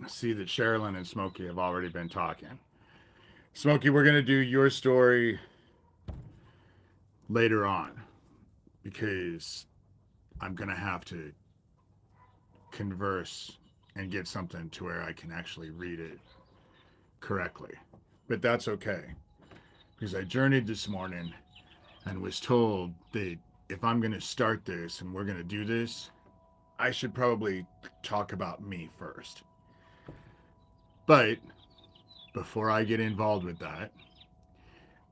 see that Sherilyn and Smokey have already been talking. Smokey, we're going to do your story later on because I'm going to have to converse and get something to where I can actually read it correctly. But that's okay because I journeyed this morning and was told that if I'm going to start this and we're going to do this, I should probably talk about me first. But before I get involved with that,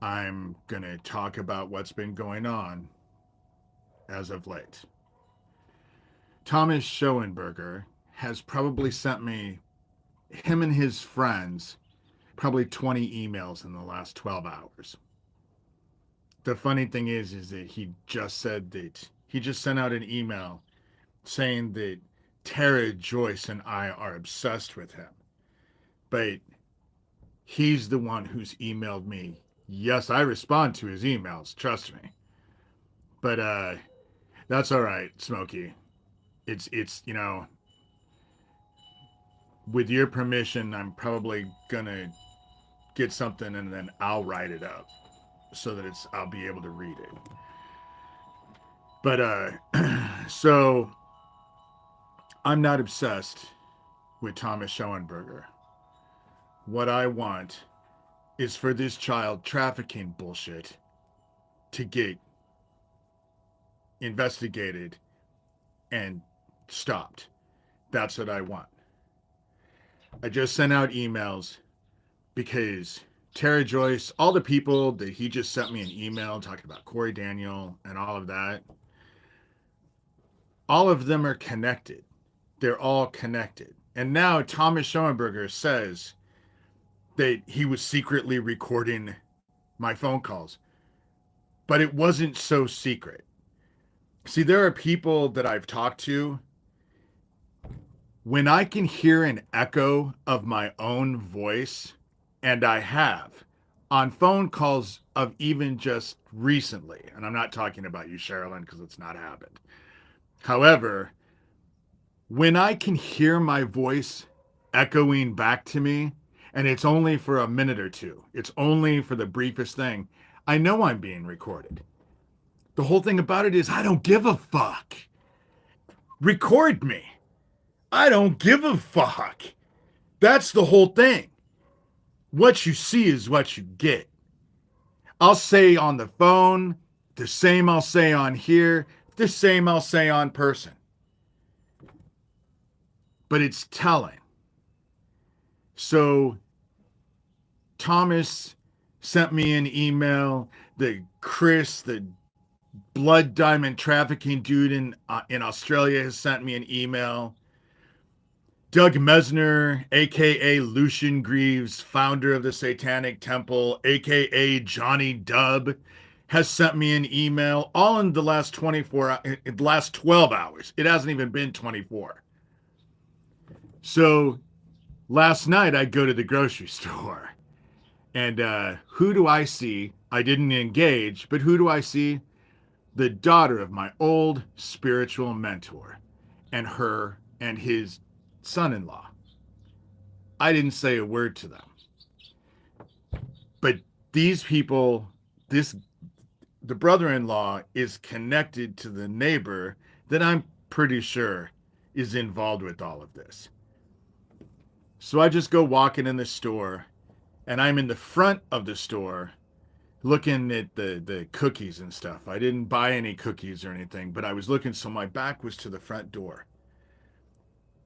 I'm going to talk about what's been going on as of late. Thomas Schoenberger has probably sent me, him and his friends, probably 20 emails in the last 12 hours. The funny thing is that he just said that he just sent out an email saying that Tara Joyce and I are obsessed with him. But he's the one who's emailed me. Yes, I respond to his emails, trust me. But that's all right, Smokey. It's with your permission, I'm probably gonna get something and then I'll write it up so that I'll be able to read it. But so I'm not obsessed with Thomas Schoenberger. What I want is for this child trafficking bullshit to get investigated and stopped. That's what I want. I just sent out emails because Tara Joyce, all the people that he just sent me an email talking about Corey Daniel and all of that, all of them are connected. They're all connected. And now Thomas Schoenberger says that he was secretly recording my phone calls, but it wasn't so secret. See, there are people that I've talked to. When I can hear an echo of my own voice, and I have on phone calls of even just recently, and I'm not talking about you, Sherilyn, because it's not happened. However, when I can hear my voice echoing back to me, and it's only for a minute or two, it's only for the briefest thing, I know I'm being recorded. The whole thing about it is I don't give a fuck. Record me. I don't give a fuck. That's the whole thing. What you see is what you get. I'll say on the phone, the same I'll say on here, the same I'll say on person. But it's telling. So Thomas sent me an email. Chris, the blood diamond trafficking dude in Australia, has sent me an email. Doug Mesner, aka Lucian Greaves, founder of the Satanic Temple, aka Johnny Dub, has sent me an email all in the last 12 hours. It hasn't even been 24. So last night I go to the grocery store and who do I see? I didn't engage, but who do I see? The daughter of my old spiritual mentor and her and his son-in-law. I didn't say a word to them. But these people, the brother-in-law is connected to the neighbor that I'm pretty sure is involved with all of this. So I just go walking in the store and I'm in the front of the store looking at the cookies and stuff. I didn't buy any cookies or anything, but I was looking, so my back was to the front door.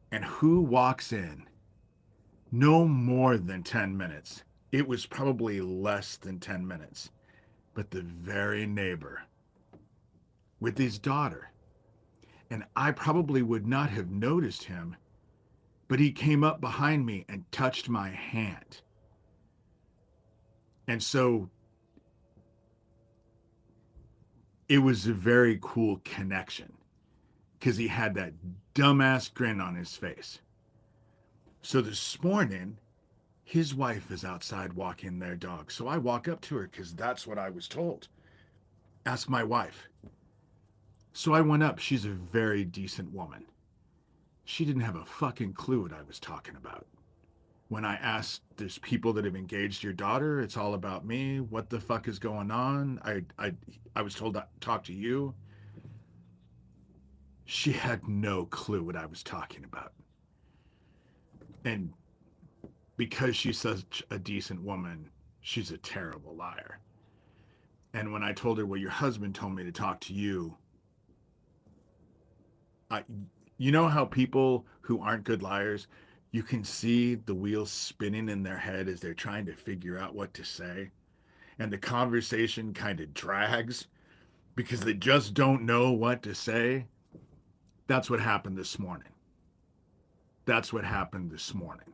And who walks in? No more than 10 minutes. It was probably less than 10 minutes. But the very neighbor with his daughter. And I probably would not have noticed him, but he came up behind me and touched my hand. And so it was a very cool connection because he had that dumbass grin on his face. So this morning, his wife is outside walking their dog. So I walk up to her because that's what I was told. Ask my wife. So I went up. She's a very decent woman. She didn't have a fucking clue what I was talking about. when I asked, there's people that have engaged your daughter. It's all about me. What the fuck is going on? I was told to talk to you. She had no clue what I was talking about. And because she's such a decent woman, she's a terrible liar. And when I told her, well, your husband told me to talk to you, I, you know how people who aren't good liars, you can see the wheels spinning in their head as they're trying to figure out what to say. And the conversation kind of drags because they just don't know what to say. That's what happened this morning. That's what happened this morning.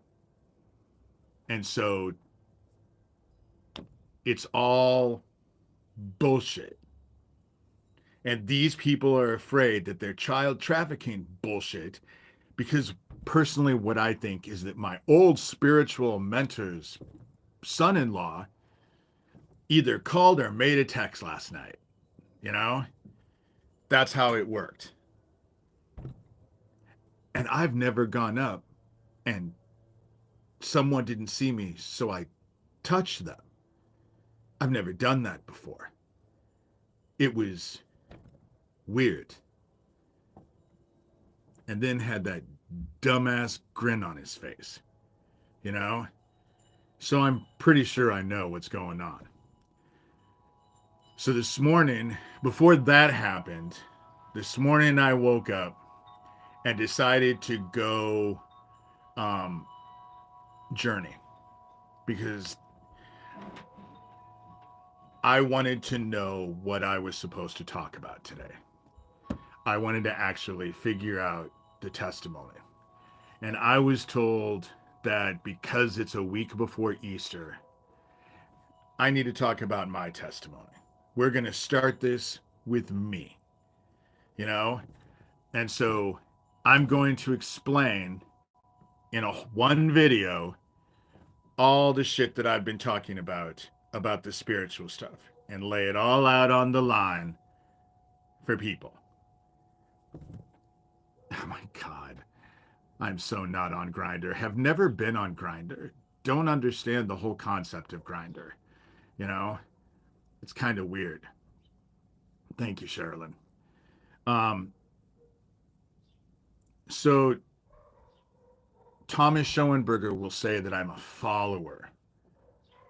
And so it's all bullshit. And these people are afraid that they're child trafficking bullshit because personally, what I think is that my old spiritual mentor's son in law either called or made a text last night. You know, that's how it worked. And I've never gone up and someone didn't see me, so I touched them. I've never done that before. It was weird. And then had that dumbass grin on his face, you know? So I'm pretty sure I know what's going on. So this morning, before that happened, this morning I woke up and decided to go journey because I wanted to know what I was supposed to talk about today. I wanted to actually figure out the testimony. And I was told that because it's a week before Easter, I need to talk about my testimony. We're going to start this with me, you know? And so I'm going to explain in one video all the shit that I've been talking about the spiritual stuff, and lay it all out on the line for people. Oh my God. I'm so not on Grindr. Have never been on Grindr. Don't understand the whole concept of Grindr. You know, it's kind of weird. Thank you, Sherilyn. So Thomas Schoenberger will say that I'm a follower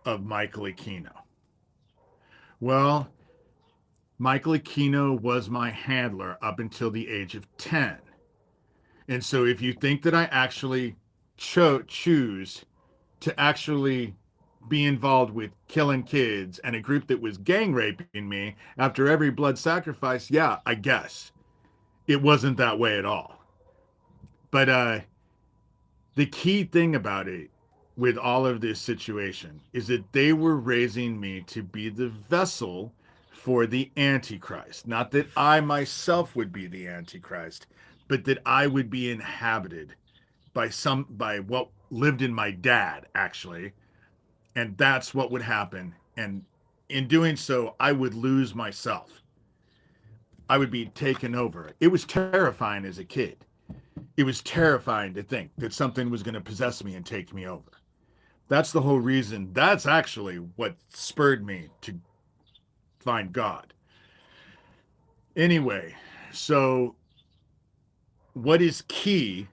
of Michael Aquino. Well, Michael Aquino was my handler up until the age of 10. And so if you think that I actually choose to actually be involved with killing kids and a group that was gang raping me after every blood sacrifice, yeah, I guess. It wasn't that way at all. But the key thing about it with all of this situation is that they were raising me to be the vessel for the Antichrist. Not that I myself would be the Antichrist, but that I would be inhabited by what lived in my dad, actually. And that's what would happen. And in doing so, I would lose myself. I would be taken over. It was terrifying as a kid. It was terrifying to think that something was going to possess me and take me over. That's the whole reason. That's actually what spurred me to find God. Anyway, so what is key,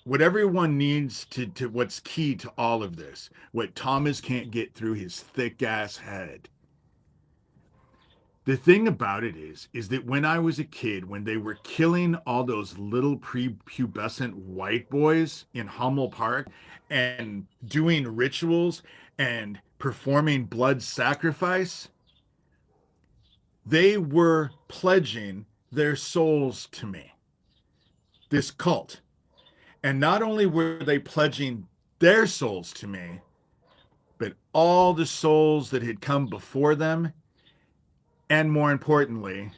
what everyone needs to what's key to all of this, what Thomas can't get through his thick ass head. The thing about it is that when I was a kid, when they were killing all those little prepubescent white boys in Hummel Park and doing rituals and performing blood sacrifice, they were pledging their souls to me, this cult. And not only were they pledging their souls to me, but all the souls that had come before them, and more importantly,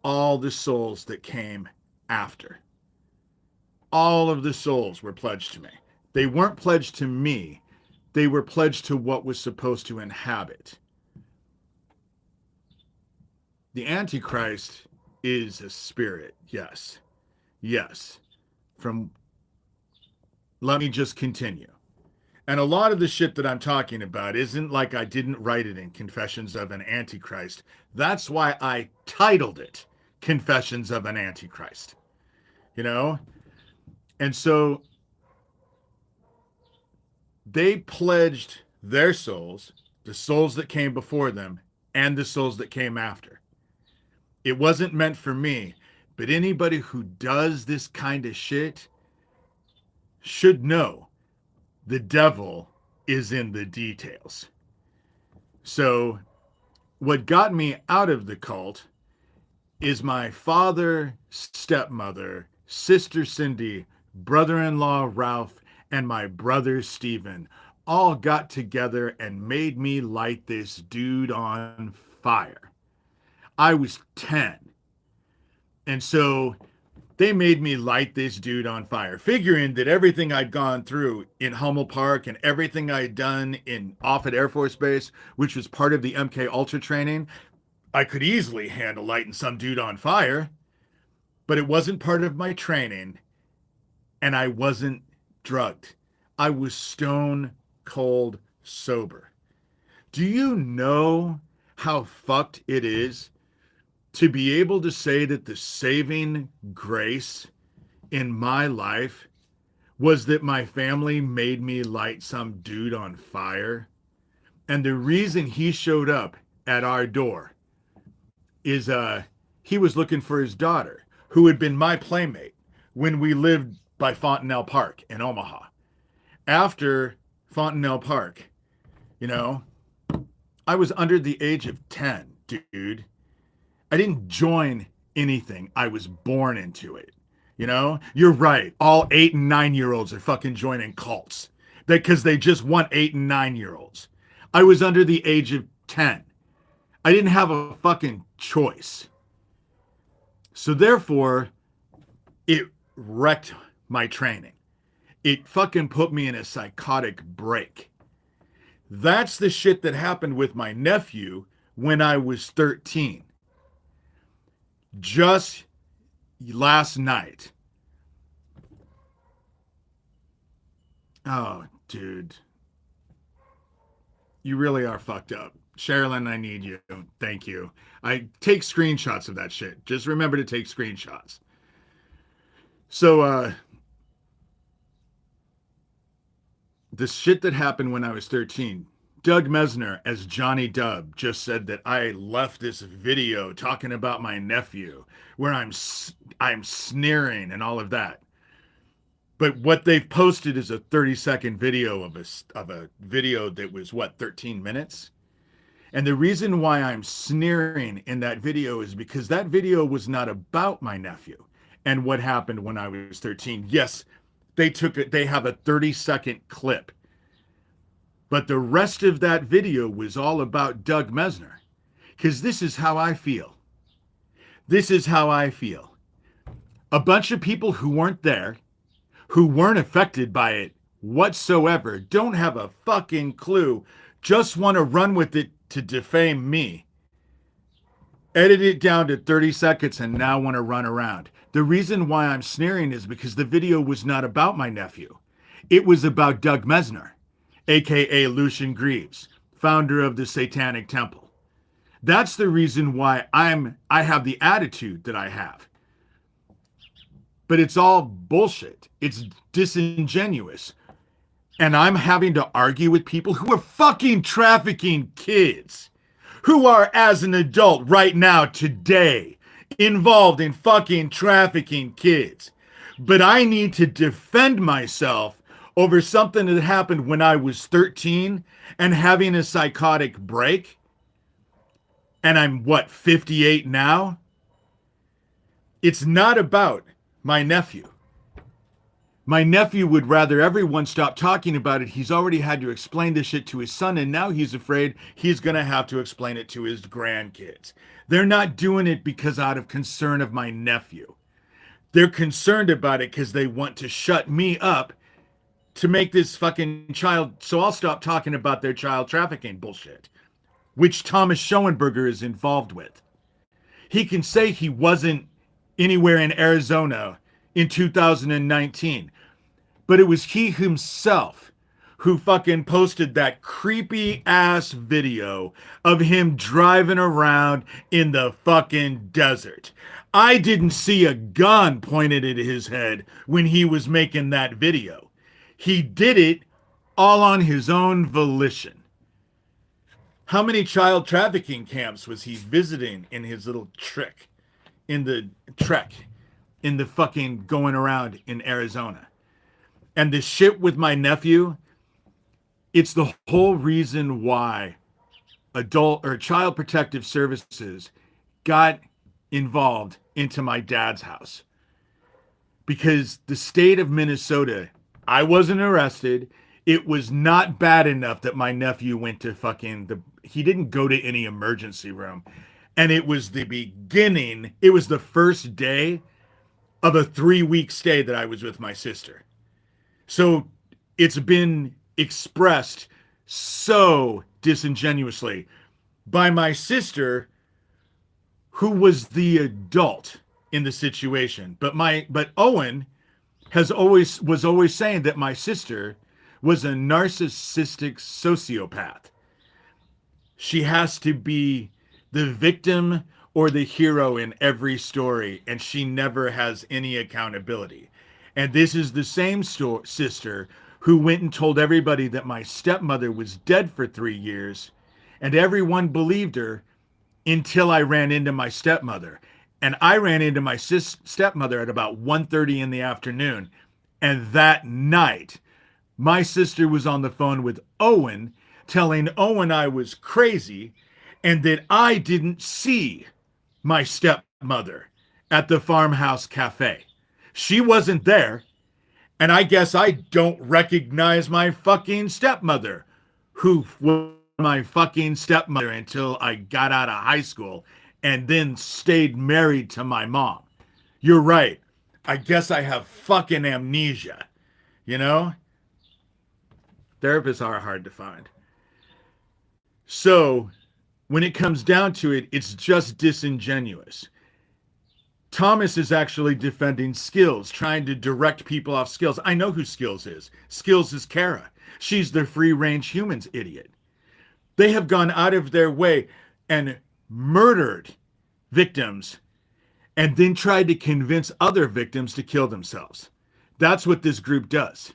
all the souls that came after. All of the souls were pledged to me. They weren't pledged to me. They were pledged to what was supposed to inhabit. The Antichrist is a spirit, yes. Yes. Let me just continue. And a lot of the shit that I'm talking about isn't like I didn't write it in Confessions of an Antichrist. That's why I titled it Confessions of an Antichrist. You know? And so they pledged their souls, the souls that came before them, and the souls that came after. It wasn't meant for me, but anybody who does this kind of shit should know the devil is in the details. So, what got me out of the cult is my father, stepmother, sister Cindy, brother in law Ralph, and my brother Steven all got together and made me light this dude on fire. I was 10. And so they made me light this dude on fire, figuring that everything I'd gone through in Hummel Park and everything I'd done in Offutt Air Force Base, which was part of the MK Ultra training, I could easily handle lighting some dude on fire, but it wasn't part of my training, and I wasn't drugged. I was stone cold sober. Do you know how fucked it is to be able to say that the saving grace in my life was that my family made me light some dude on fire? And the reason he showed up at our door is he was looking for his daughter, who had been my playmate when we lived by Fontanelle Park in Omaha. After Fontanelle Park, you know, I was under the age of 10, dude. I didn't join anything. I was born into it. You know, you're right. All 8 and 9-year-olds are fucking joining cults because they just want 8 and 9-year-olds. I was under the age of 10. I didn't have a fucking choice. So therefore, it wrecked my training. It fucking put me in a psychotic break. That's the shit that happened with my nephew when I was 13. Just last night. Oh, dude. You really are fucked up. Sherilyn, I need you. Thank you. I take screenshots of that shit. Just remember to take screenshots. So, the shit that happened when I was 13, Doug Mesner as Johnny Dub just said that I left this video talking about my nephew where I'm sneering and all of that. But what they've posted is a 30-second video of a video that was, 13 minutes? And the reason why I'm sneering in that video is because that video was not about my nephew and what happened when I was 13. Yes, they have a 30-second clip. But the rest of that video was all about Doug Mesner. Because this is how I feel. This is how I feel. A bunch of people who weren't there, who weren't affected by it whatsoever, don't have a fucking clue, just want to run with it to defame me. Edit it down to 30 seconds and now want to run around. The reason why I'm sneering is because the video was not about my nephew. It was about Doug Mesner, aka Lucian Greaves, founder of the Satanic Temple. That's the reason why I have the attitude that I have. But it's all bullshit. It's disingenuous. And I'm having to argue with people who are fucking trafficking kids, who are, as an adult right now, today, involved in fucking trafficking kids. But I need to defend myself over something that happened when I was 13 and having a psychotic break. And I'm, 58 now? It's not about my nephew. My nephew would rather everyone stop talking about it. He's already had to explain this shit to his son, and now he's afraid he's going to have to explain it to his grandkids. They're not doing it because out of concern of my nephew. They're concerned about it because they want to shut me up to make this fucking child, so I'll stop talking about their child trafficking bullshit, which Thomas Schoenberger is involved with. He can say he wasn't anywhere in Arizona in 2019, but it was he himself who fucking posted that creepy ass video of him driving around in the fucking desert. I didn't see a gun pointed at his head when he was making that video. He did it all on his own volition. How many child trafficking camps was he visiting in his little trek in the fucking going around in Arizona? And the shit with my nephew, it's the whole reason why adult or child protective services got involved into my dad's house. Because the state of Minnesota, I wasn't arrested. It was not bad enough that my nephew went to he didn't go to any emergency room. And it was the beginning, it was the first day of a 3-week stay that I was with my sister. So it's been expressed so disingenuously by my sister, who was the adult in the situation. But Owen was always saying that my sister was a narcissistic sociopath. She has to be the victim or the hero in every story, and she never has any accountability. And this is the same sister who went and told everybody that my stepmother was dead for 3 years, and everyone believed her until I ran into my stepmother. And I ran into my stepmother at about 1:30 in the afternoon. And that night, my sister was on the phone with Owen, telling Owen I was crazy and that I didn't see my stepmother at the farmhouse cafe. She wasn't there. And I guess I don't recognize my fucking stepmother, who was my fucking stepmother until I got out of high school and then stayed married to my mom. You're right. I guess I have fucking amnesia. You know? Therapists are hard to find. So, when it comes down to it, it's just disingenuous. Thomas is actually defending Skills, trying to direct people off Skills. I know who Skills is. Skills is Kara. She's the free-range humans idiot. They have gone out of their way and murdered victims and then tried to convince other victims to kill themselves. That's what this group does.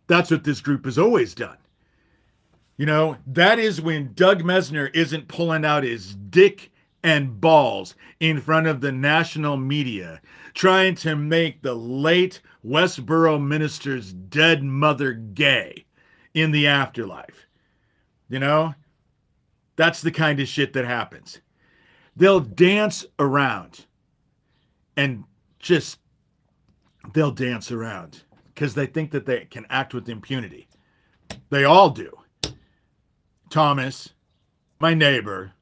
That's what this group has always done. You know, that is when Doug Mesner isn't pulling out his dick and balls in front of the national media, trying to make the late Westboro minister's dead mother gay in the afterlife. You know, that's the kind of shit that happens. They'll dance around and they'll dance around because they think that they can act with impunity. They all do. Thomas, my neighbor,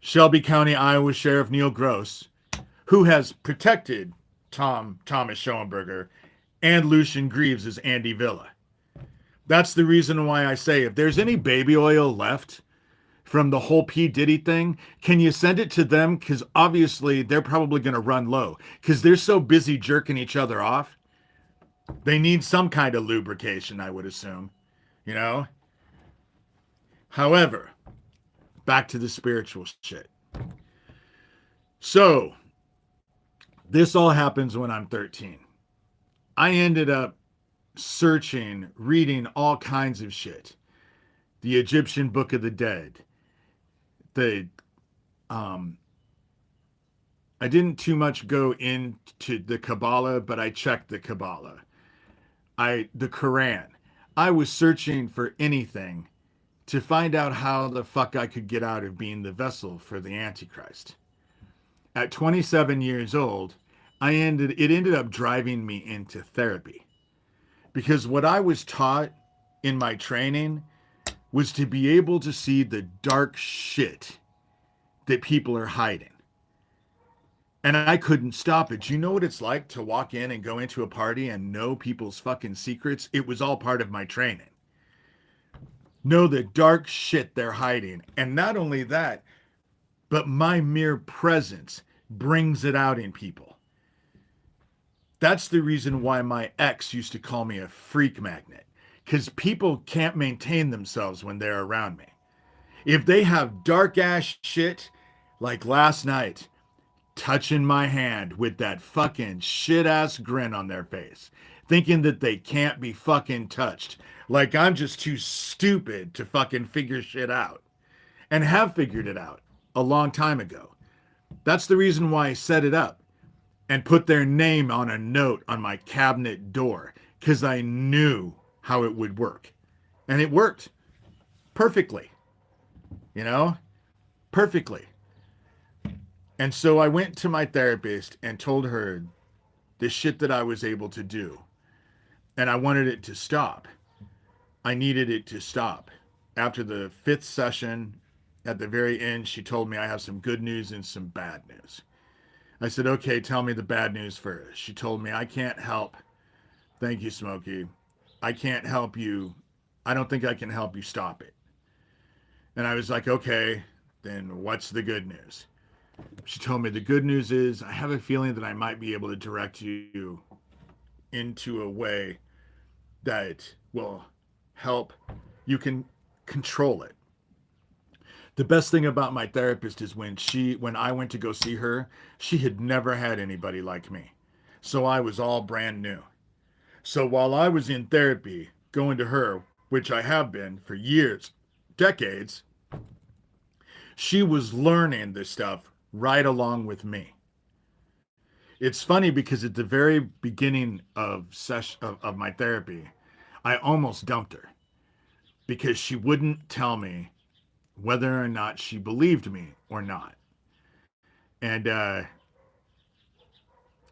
Shelby County, Iowa Sheriff Neil Gross, who has protected Thomas Schoenberger, and Lucian Greaves as Andy Villa. That's the reason why I say, if there's any baby oil left from the whole P. Diddy thing, can you send it to them? Because obviously they're probably going to run low because they're so busy jerking each other off. They need some kind of lubrication, I would assume, you know? However, back to the spiritual shit. So, this all happens when I'm 13. I ended up searching, reading all kinds of shit. The Egyptian Book of the Dead. I didn't too much go into the Kabbalah, but I checked the Kabbalah. The Quran. I was searching for anything to find out how the fuck I could get out of being the vessel for the Antichrist. At 27 years old, it ended up driving me into therapy. Because what I was taught in my training was to be able to see the dark shit that people are hiding. And I couldn't stop it. Do you know what it's like to walk in and go into a party and know people's fucking secrets? It was all part of my training. Know the dark shit they're hiding. And not only that, but my mere presence brings it out in people. That's the reason why my ex used to call me a freak magnet. because people can't maintain themselves when they're around me. If they have dark ass shit, like last night, touching my hand with that fucking shit ass grin on their face, thinking that they can't be fucking touched, like I'm just too stupid to fucking figure shit out, and have figured it out a long time ago. That's the reason why I set it up and put their name on a note on my cabinet door, because I knew how it would work. And it worked perfectly, you know, perfectly. And so I went to my therapist and told her the shit that I was able to do. And I wanted it to stop. I needed it to stop. After the fifth session, at the very end, she told me I have some good news and some bad news. I said, okay, tell me the bad news first. She told me, I can't help. Thank you, Smokey. I can't help you. I don't think I can help you stop it. And I was like, okay, then what's the good news? She told me the good news is I have a feeling that I might be able to direct you into a way that will help you can control it. The best thing about my therapist is when I went to go see her, she had never had anybody like me. So I was all brand new. So while I was in therapy, going to her, which I have been for years, decades, she was learning this stuff right along with me. It's funny because at the very beginning of my therapy, I almost dumped her because she wouldn't tell me whether or not she believed me or not. And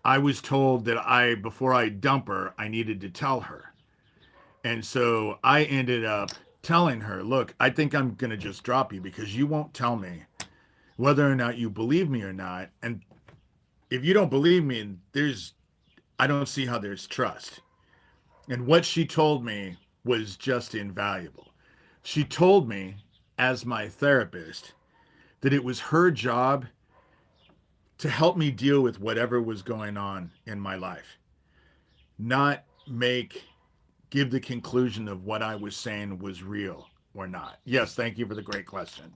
I was told that before I dump her, I needed to tell her. And so I ended up telling her, look, I think I'm going to just drop you because you won't tell me whether or not you believe me or not. And if you don't believe me, I don't see how there's trust. And what she told me was just invaluable. She told me, as my therapist, that it was her job to help me deal with whatever was going on in my life, not give the conclusion of what I was saying was real or not. Yes, thank you for the great question.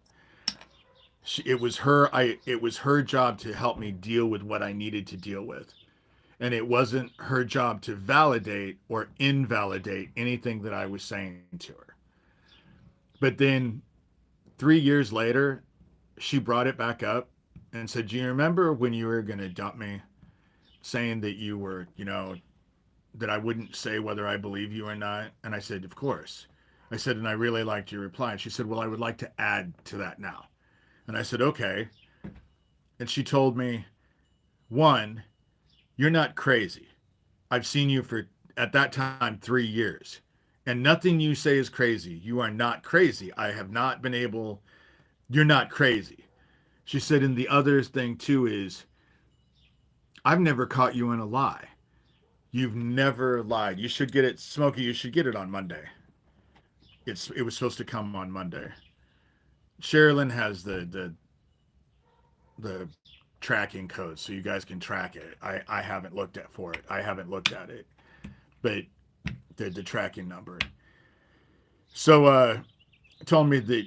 It was her job to help me deal with what I needed to deal with. And it wasn't her job to validate or invalidate anything that I was saying to her. But then 3 years later, she brought it back up and said, do you remember when you were going to dump me, saying that you were, that I wouldn't say whether I believe you or not? And I said, of course. I said, and I really liked your reply. And she said, well, I would like to add to that now. And I said, okay. And she told me, one, you're not crazy. I've seen you for, at that time, 3 years. And nothing you say is crazy. You are not crazy. I have not been able, you're not crazy. She said, and the other thing too is, I've never caught you in a lie. You've never lied. You should get it, Smokey, you should get it on Monday. It was supposed to come on Monday. Sherilyn has the tracking code so you guys can track it. I haven't looked at for it. I haven't looked at it. But the tracking number. So told me that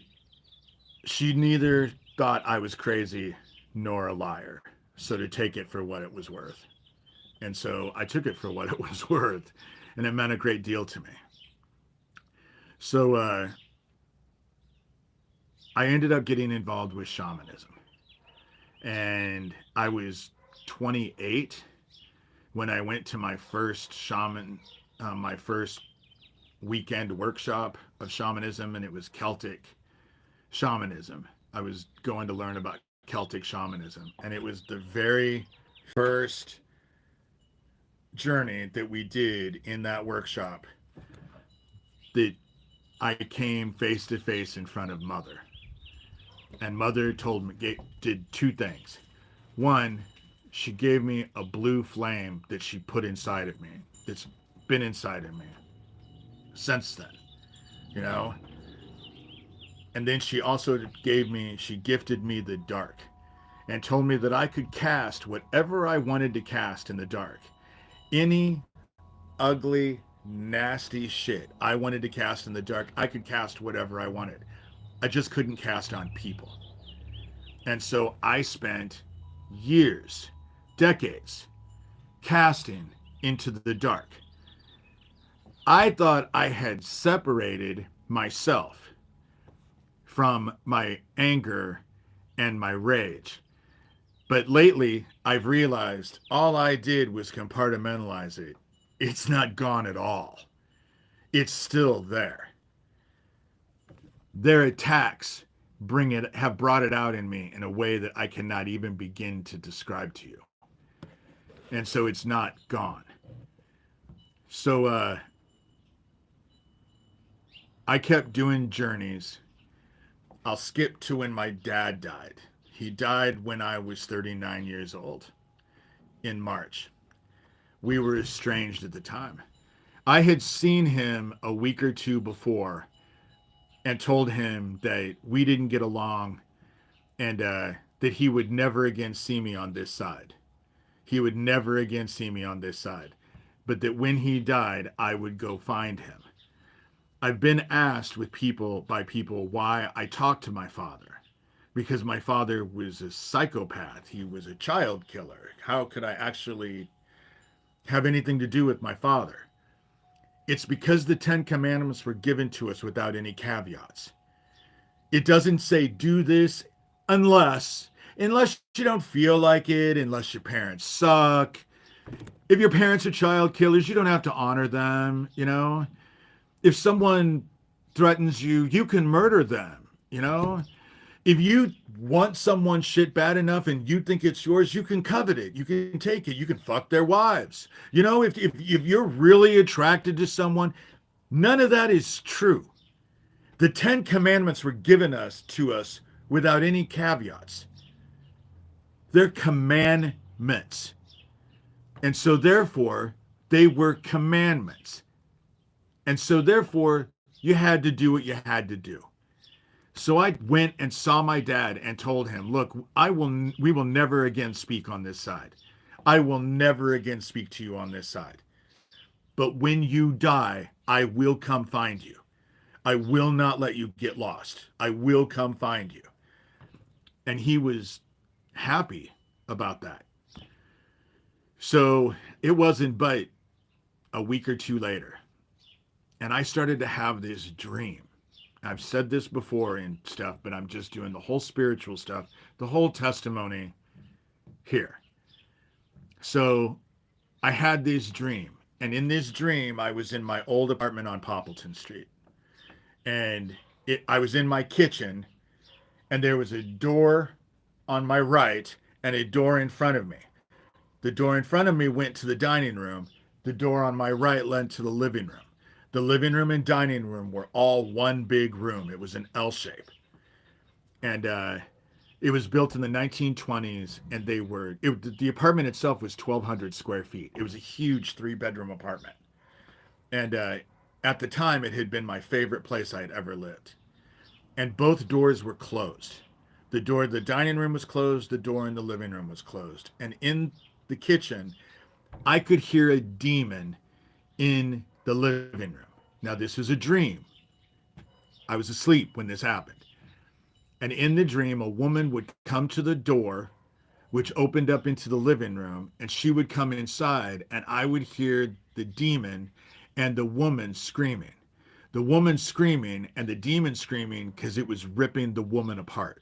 she neither thought I was crazy nor a liar. So to take it for what it was worth. And so I took it for what it was worth. And it meant a great deal to me. So I ended up getting involved with shamanism. And I was 28 when I went to my first my first weekend workshop of shamanism, and it was Celtic shamanism. I was going to learn about Celtic shamanism, and it was the very first journey that we did in that workshop that I came face to face in front of Mother. And Mother did two things. One, she gave me a blue flame that she put inside of me. That's been inside of me since then, And then she also gifted me the dark and told me that I could cast whatever I wanted to cast in the dark. Any ugly, nasty shit. I wanted to cast in the dark. I could cast whatever I wanted. I just couldn't cast on people. And so I spent years, decades, casting into the dark. I thought I had separated myself from my anger and my rage. But lately, I've realized all I did was compartmentalize it. It's not gone at all. It's still there. Their attacks have brought it out in me in a way that I cannot even begin to describe to you. And so it's not gone. So I kept doing journeys. I'll skip to when my dad died. He died when I was 39 years old in March. We were estranged at the time. I had seen him a week or two before and told him that we didn't get along and that he would never again see me on this side. He would never again see me on this side. But that when he died, I would go find him. I've been asked by people why I talked to my father. Because my father was a psychopath. He was a child killer. How could I actually have anything to do with my father? It's because the Ten Commandments were given to us without any caveats. It doesn't say do this unless you don't feel like it, unless your parents suck. If your parents are child killers, you don't have to honor them, you know? If someone threatens you, you can murder them, you know? If you want someone's shit bad enough and you think it's yours, you can covet it. You can take it. You can fuck their wives. You know, if you're really attracted to someone, none of that is true. The Ten Commandments were given to us without any caveats. They're commandments. And so therefore, they were commandments. And so therefore, you had to do what you had to do. So I went and saw my dad and told him, look, we will never again speak on this side. I will never again speak to you on this side. But when you die, I will come find you. I will not let you get lost. I will come find you. And he was happy about that. So it wasn't but a week or two later. And I started to have this dream. I've said this before and stuff, but I'm just doing the whole spiritual stuff, the whole testimony here. So I had this dream. And in this dream, I was in my old apartment on Poppleton Street. And I was in my kitchen, and there was a door on my right and a door in front of me. The door in front of me went to the dining room. The door on my right led to the living room. The living room and dining room were all one big room. It was an L shape. And it was built in the 1920s, and the apartment itself was 1,200 square feet. It was a huge 3-bedroom apartment. And at the time, it had been my favorite place I had ever lived. And both doors were closed. The door of the dining room was closed. The door in the living room was closed. And in the kitchen, I could hear a demon in the living room. Now, this is a dream. I was asleep when this happened. And in the dream, a woman would come to the door, which opened up into the living room, and she would come inside, and I would hear the demon and the woman screaming. The woman screaming and the demon screaming because it was ripping the woman apart.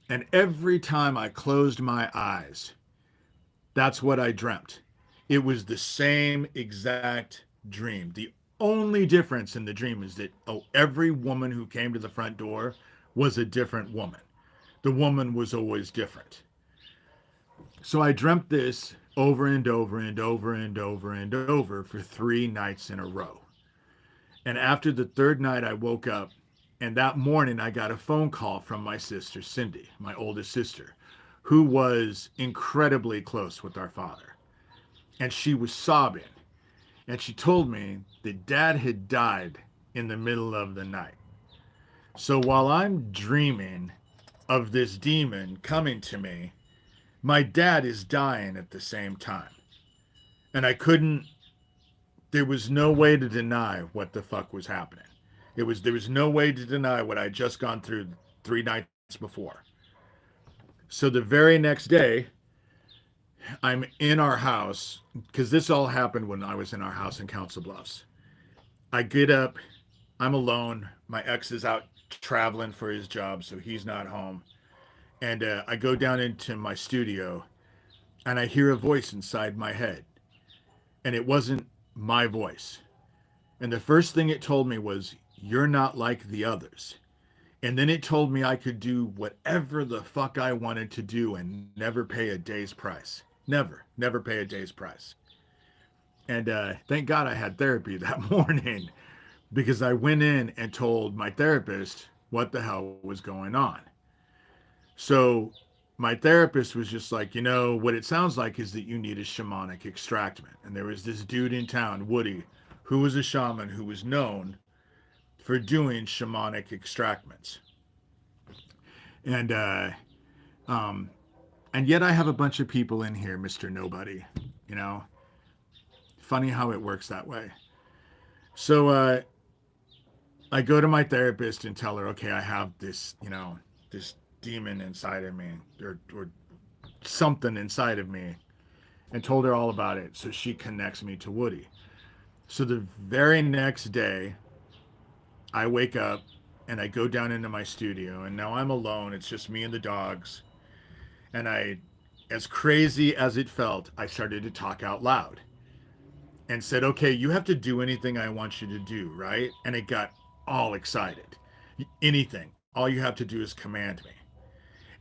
And every time I closed my eyes, that's what I dreamt. It was the same exact dream. The only difference in the dream is that every woman who came to the front door was a different woman. The woman was always different. So I dreamt this over and over and over and over and over for 3 nights in a row. And after the third night, I woke up, and that morning I got a phone call from my sister, Cindy, my oldest sister, who was incredibly close with our father. And she was sobbing. And she told me that Dad had died in the middle of the night. So while I'm dreaming of this demon coming to me, my dad is dying at the same time. And I couldn't there was no way to deny what the fuck was happening. There was no way to deny what I'd just gone through 3 nights before. So the very next day, I'm in our house because this all happened when I was in our house in Council Bluffs. I get up, I'm alone. My ex is out traveling for his job, so he's not home. And I go down into my studio and I hear a voice inside my head. And it wasn't my voice. And the first thing it told me was, "You're not like the others." And then it told me I could do whatever the fuck I wanted to do and never pay a day's price. Never pay a day's price. And thank God I had therapy that morning because I went in and told my therapist what the hell was going on. So my therapist was just like, what it sounds like is that you need a shamanic extractment. And there was this dude in town, Woody, who was a shaman who was known for doing shamanic extractments. And um, and yet I have a bunch of people in here, Mr. Nobody. You know, funny how it works that way. So I go to my therapist and tell her, okay, I have this, this demon inside of me, or something inside of me, and told her all about it. So she connects me to Woody. So the very next day, I wake up and I go down into my studio, and now I'm alone. It's just me and the dogs. And as crazy as it felt, I started to talk out loud and said, okay, you have to do anything I want you to do, right? And it got all excited. Anything. All you have to do is command me.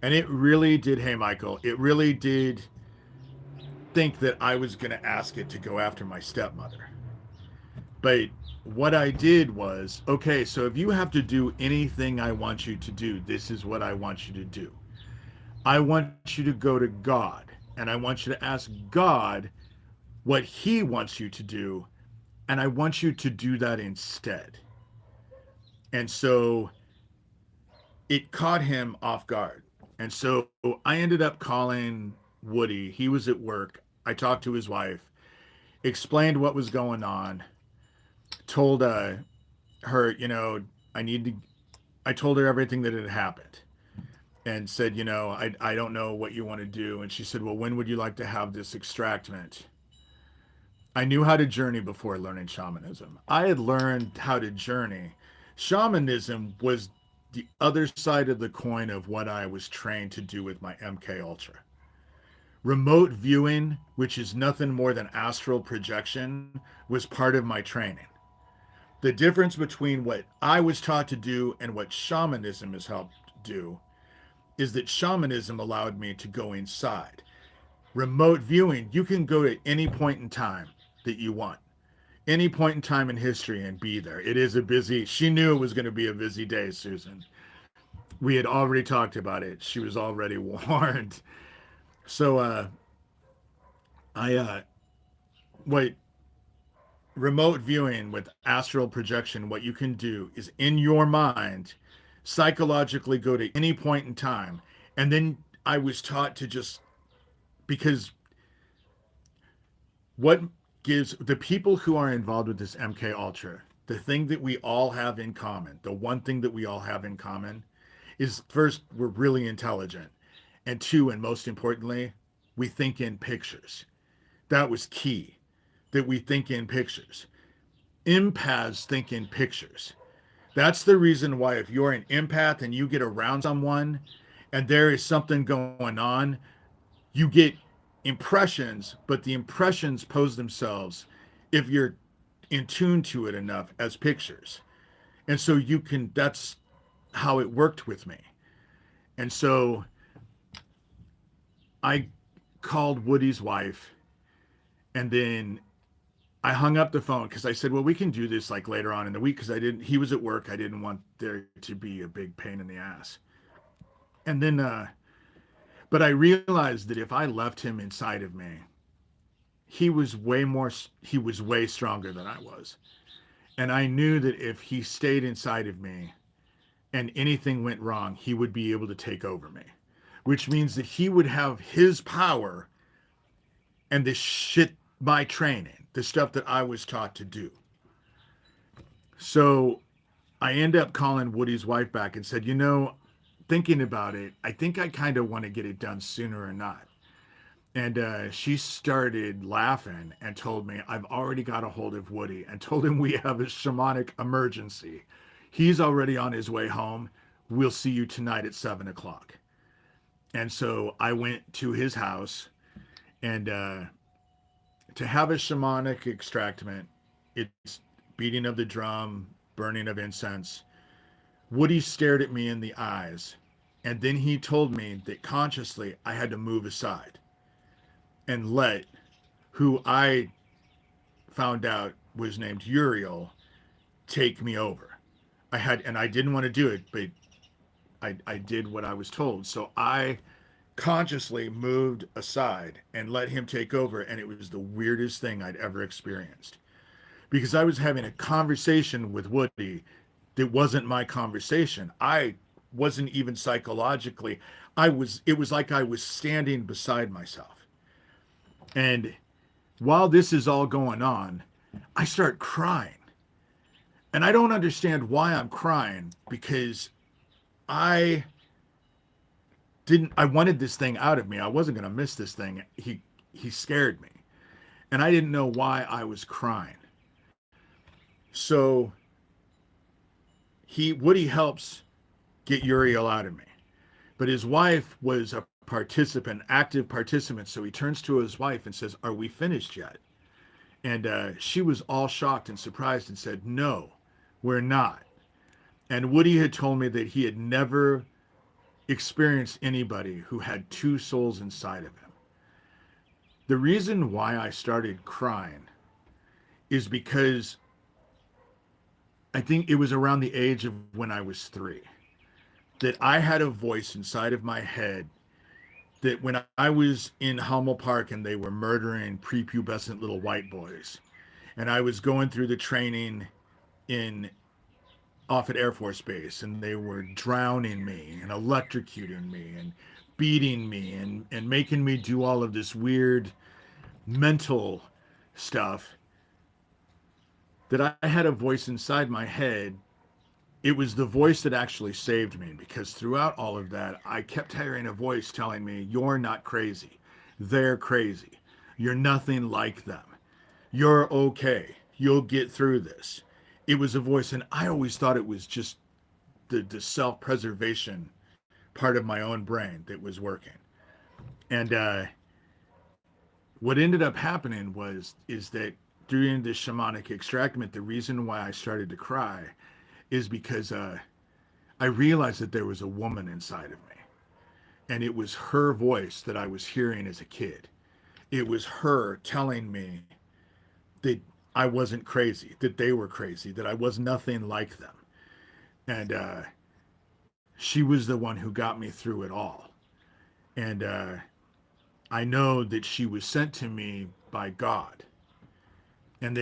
And it really did, hey, Michael, it really did think that I was going to ask it to go after my stepmother. But what I did was, okay, so if you have to do anything I want you to do, this is what I want you to do. I want you to go to God, and I want you to ask God what he wants you to do, and I want you to do that instead. And so it caught him off guard. And so I ended up calling Woody. He was at work. I talked to his wife, explained what was going on, told her, I need to, I told her everything that had happened and said, I don't know what you want to do. And she said, well, when would you like to have this extractment? I knew how to journey before learning shamanism. I had learned how to journey. Shamanism was the other side of the coin of what I was trained to do with my MK Ultra. Remote viewing, which is nothing more than astral projection, was part of my training. The difference between what I was taught to do and what shamanism has helped do is that shamanism allowed me to go inside. Remote viewing, you can go at any point in time that you want, any point in time in history and be there. It is a busy, she knew it was going to be a busy day, Susan. We had already talked about it. She was already warned. So, what remote viewing with astral projection, what you can do is in your mind, psychologically go to any point in time. And then I was taught to just, because what gives the people who are involved with this MK Ultra, the thing that we all have in common, the one thing that we all have in common is first, we're really intelligent. And two, and most importantly, we think in pictures. That was key, that we think in pictures. Empaths think in pictures. That's the reason why if you're an empath and you get around someone and there is something going on, you get impressions, but the impressions pose themselves if you're in tune to it enough as pictures. And so that's how it worked with me. And so I called Woody's wife, and then I hung up the phone because I said, well, we can do this like later on in the week because he was at work. I didn't want there to be a big pain in the ass. And then, but I realized that if I left him inside of me, he was way stronger than I was. And I knew that if he stayed inside of me and anything went wrong, he would be able to take over me, which means that he would have his power and this shit my training, the stuff that I was taught to do. So I end up calling Woody's wife back and said, thinking about it, I think I kind of want to get it done sooner or not. And she started laughing and told me, I've already got a hold of Woody and told him we have a shamanic emergency. He's already on his way home. We'll see you tonight at 7 o'clock. And so I went to his house, and to have a shamanic extractment, it's beating of the drum, burning of incense. Woody stared at me in the eyes, and then he told me that consciously I had to move aside and let who I found out was named Uriel take me over. And I didn't want to do it, but I did what I was told. So I consciously moved aside and let him take over. And it was the weirdest thing I'd ever experienced, because I was having a conversation with Woody that wasn't my conversation. I wasn't even psychologically, it was like I was standing beside myself. And while this is all going on, I start crying. And I don't understand why I'm crying, because I I wanted this thing out of me. I wasn't going to miss this thing. He scared me. And I didn't know why I was crying. So Woody helps get Uriel out of me. But his wife was a participant, active participant. So he turns to his wife and says, "Are we finished yet?" And she was all shocked and surprised and said, "No, we're not." And Woody had told me that he had never experienced anybody who had two souls inside of him. The reason why I started crying is because I think it was around the age of when I was 3 that I had a voice inside of my head that when I was in Hummel Park and they were murdering prepubescent little white boys, and I was going through the training in Offutt Air Force Base, and they were drowning me and electrocuting me and beating me and making me do all of this weird mental stuff, that I had a voice inside my head. It was the voice that actually saved me, because throughout all of that, I kept hearing a voice telling me, "You're not crazy. They're crazy. You're nothing like them. You're okay. You'll get through this." It was a voice, and I always thought it was just the self-preservation part of my own brain that was working. And what ended up happening is that during this shamanic extractment, the reason why I started to cry is because I realized that there was a woman inside of me, and it was her voice that I was hearing as a kid. It was her telling me that I wasn't crazy, that they were crazy, that I was nothing like them. And she was the one who got me through it all. And I know that she was sent to me by God. And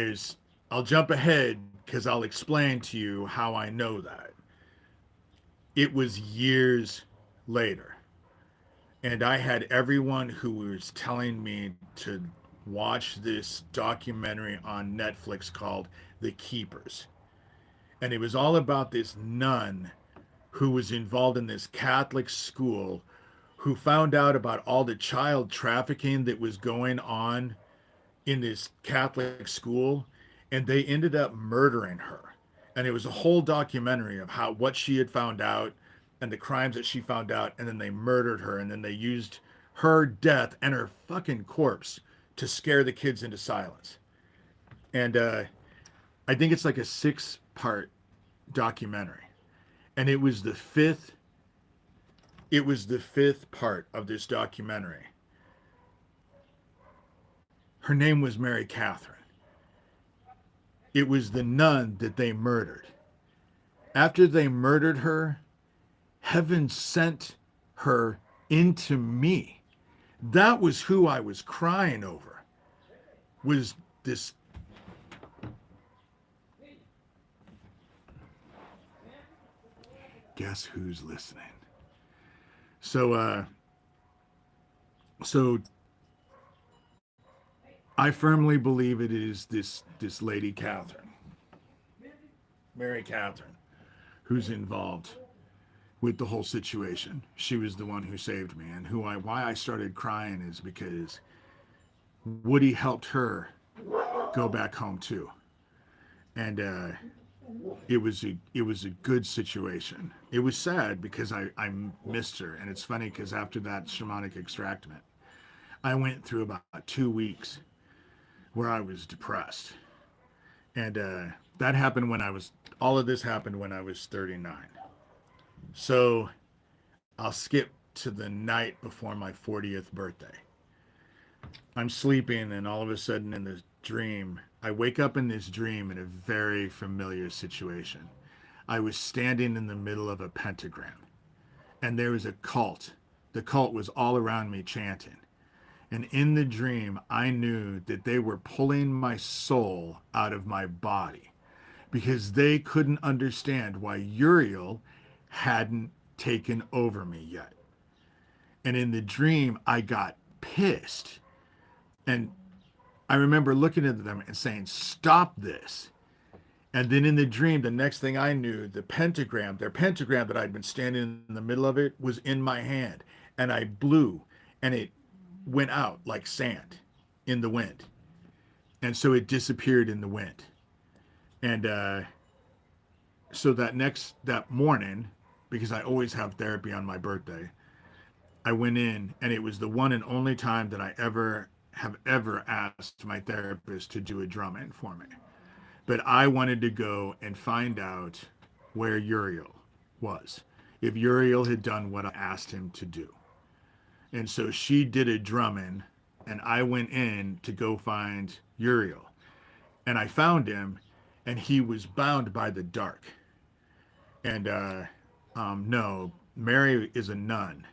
I'll jump ahead because I'll explain to you how I know that. It was years later. And I had everyone who was telling me to watch this documentary on Netflix called The Keepers. And it was all about this nun who was involved in this Catholic school, who found out about all the child trafficking that was going on in this Catholic school, and they ended up murdering her. And it was a whole documentary of what she had found out and the crimes that she found out, and then they murdered her, and then they used her death and her fucking corpse to scare the kids into silence. And I think it's like a 6-part documentary, and it was the fifth part of this documentary. Her name was Mary Catherine. It was the nun that they murdered. After they murdered her, heaven sent her into me. That was who I was crying over. Was this guess who's listening? So I firmly believe it is this lady Catherine, Mary Catherine, who's involved with the whole situation. She was the one who saved me, and why I started crying is because Woody helped her go back home too, and it was a good situation. It was sad because I missed her, and it's funny because after that shamanic extractment, I went through about 2 weeks where I was depressed, and that happened when I was. All of this happened when I was 39. So I'll skip to the night before my 40th birthday. I'm sleeping, and all of a sudden, in this dream, I wake up in this dream in a very familiar situation. I was standing in the middle of a pentagram, and there was a cult. The cult was all around me chanting. And in the dream, I knew that they were pulling my soul out of my body because they couldn't understand why Uriel hadn't taken over me yet. And in the dream, I got pissed. And I remember looking at them and saying, "Stop this." And then in the dream, the next thing I knew, their pentagram that I'd been standing in the middle of it was in my hand. And I blew, and it went out like sand in the wind. And so it disappeared in the wind. And so that morning, because I always have therapy on my birthday, I went in, and it was the one and only time that I ever asked my therapist to do a drum in for me. But I wanted to go and find out where Uriel was, if Uriel had done what I asked him to do. And so she did a drum in, and I went in to go find Uriel. And I found him, and he was bound by the dark. And no, Mary is a nun.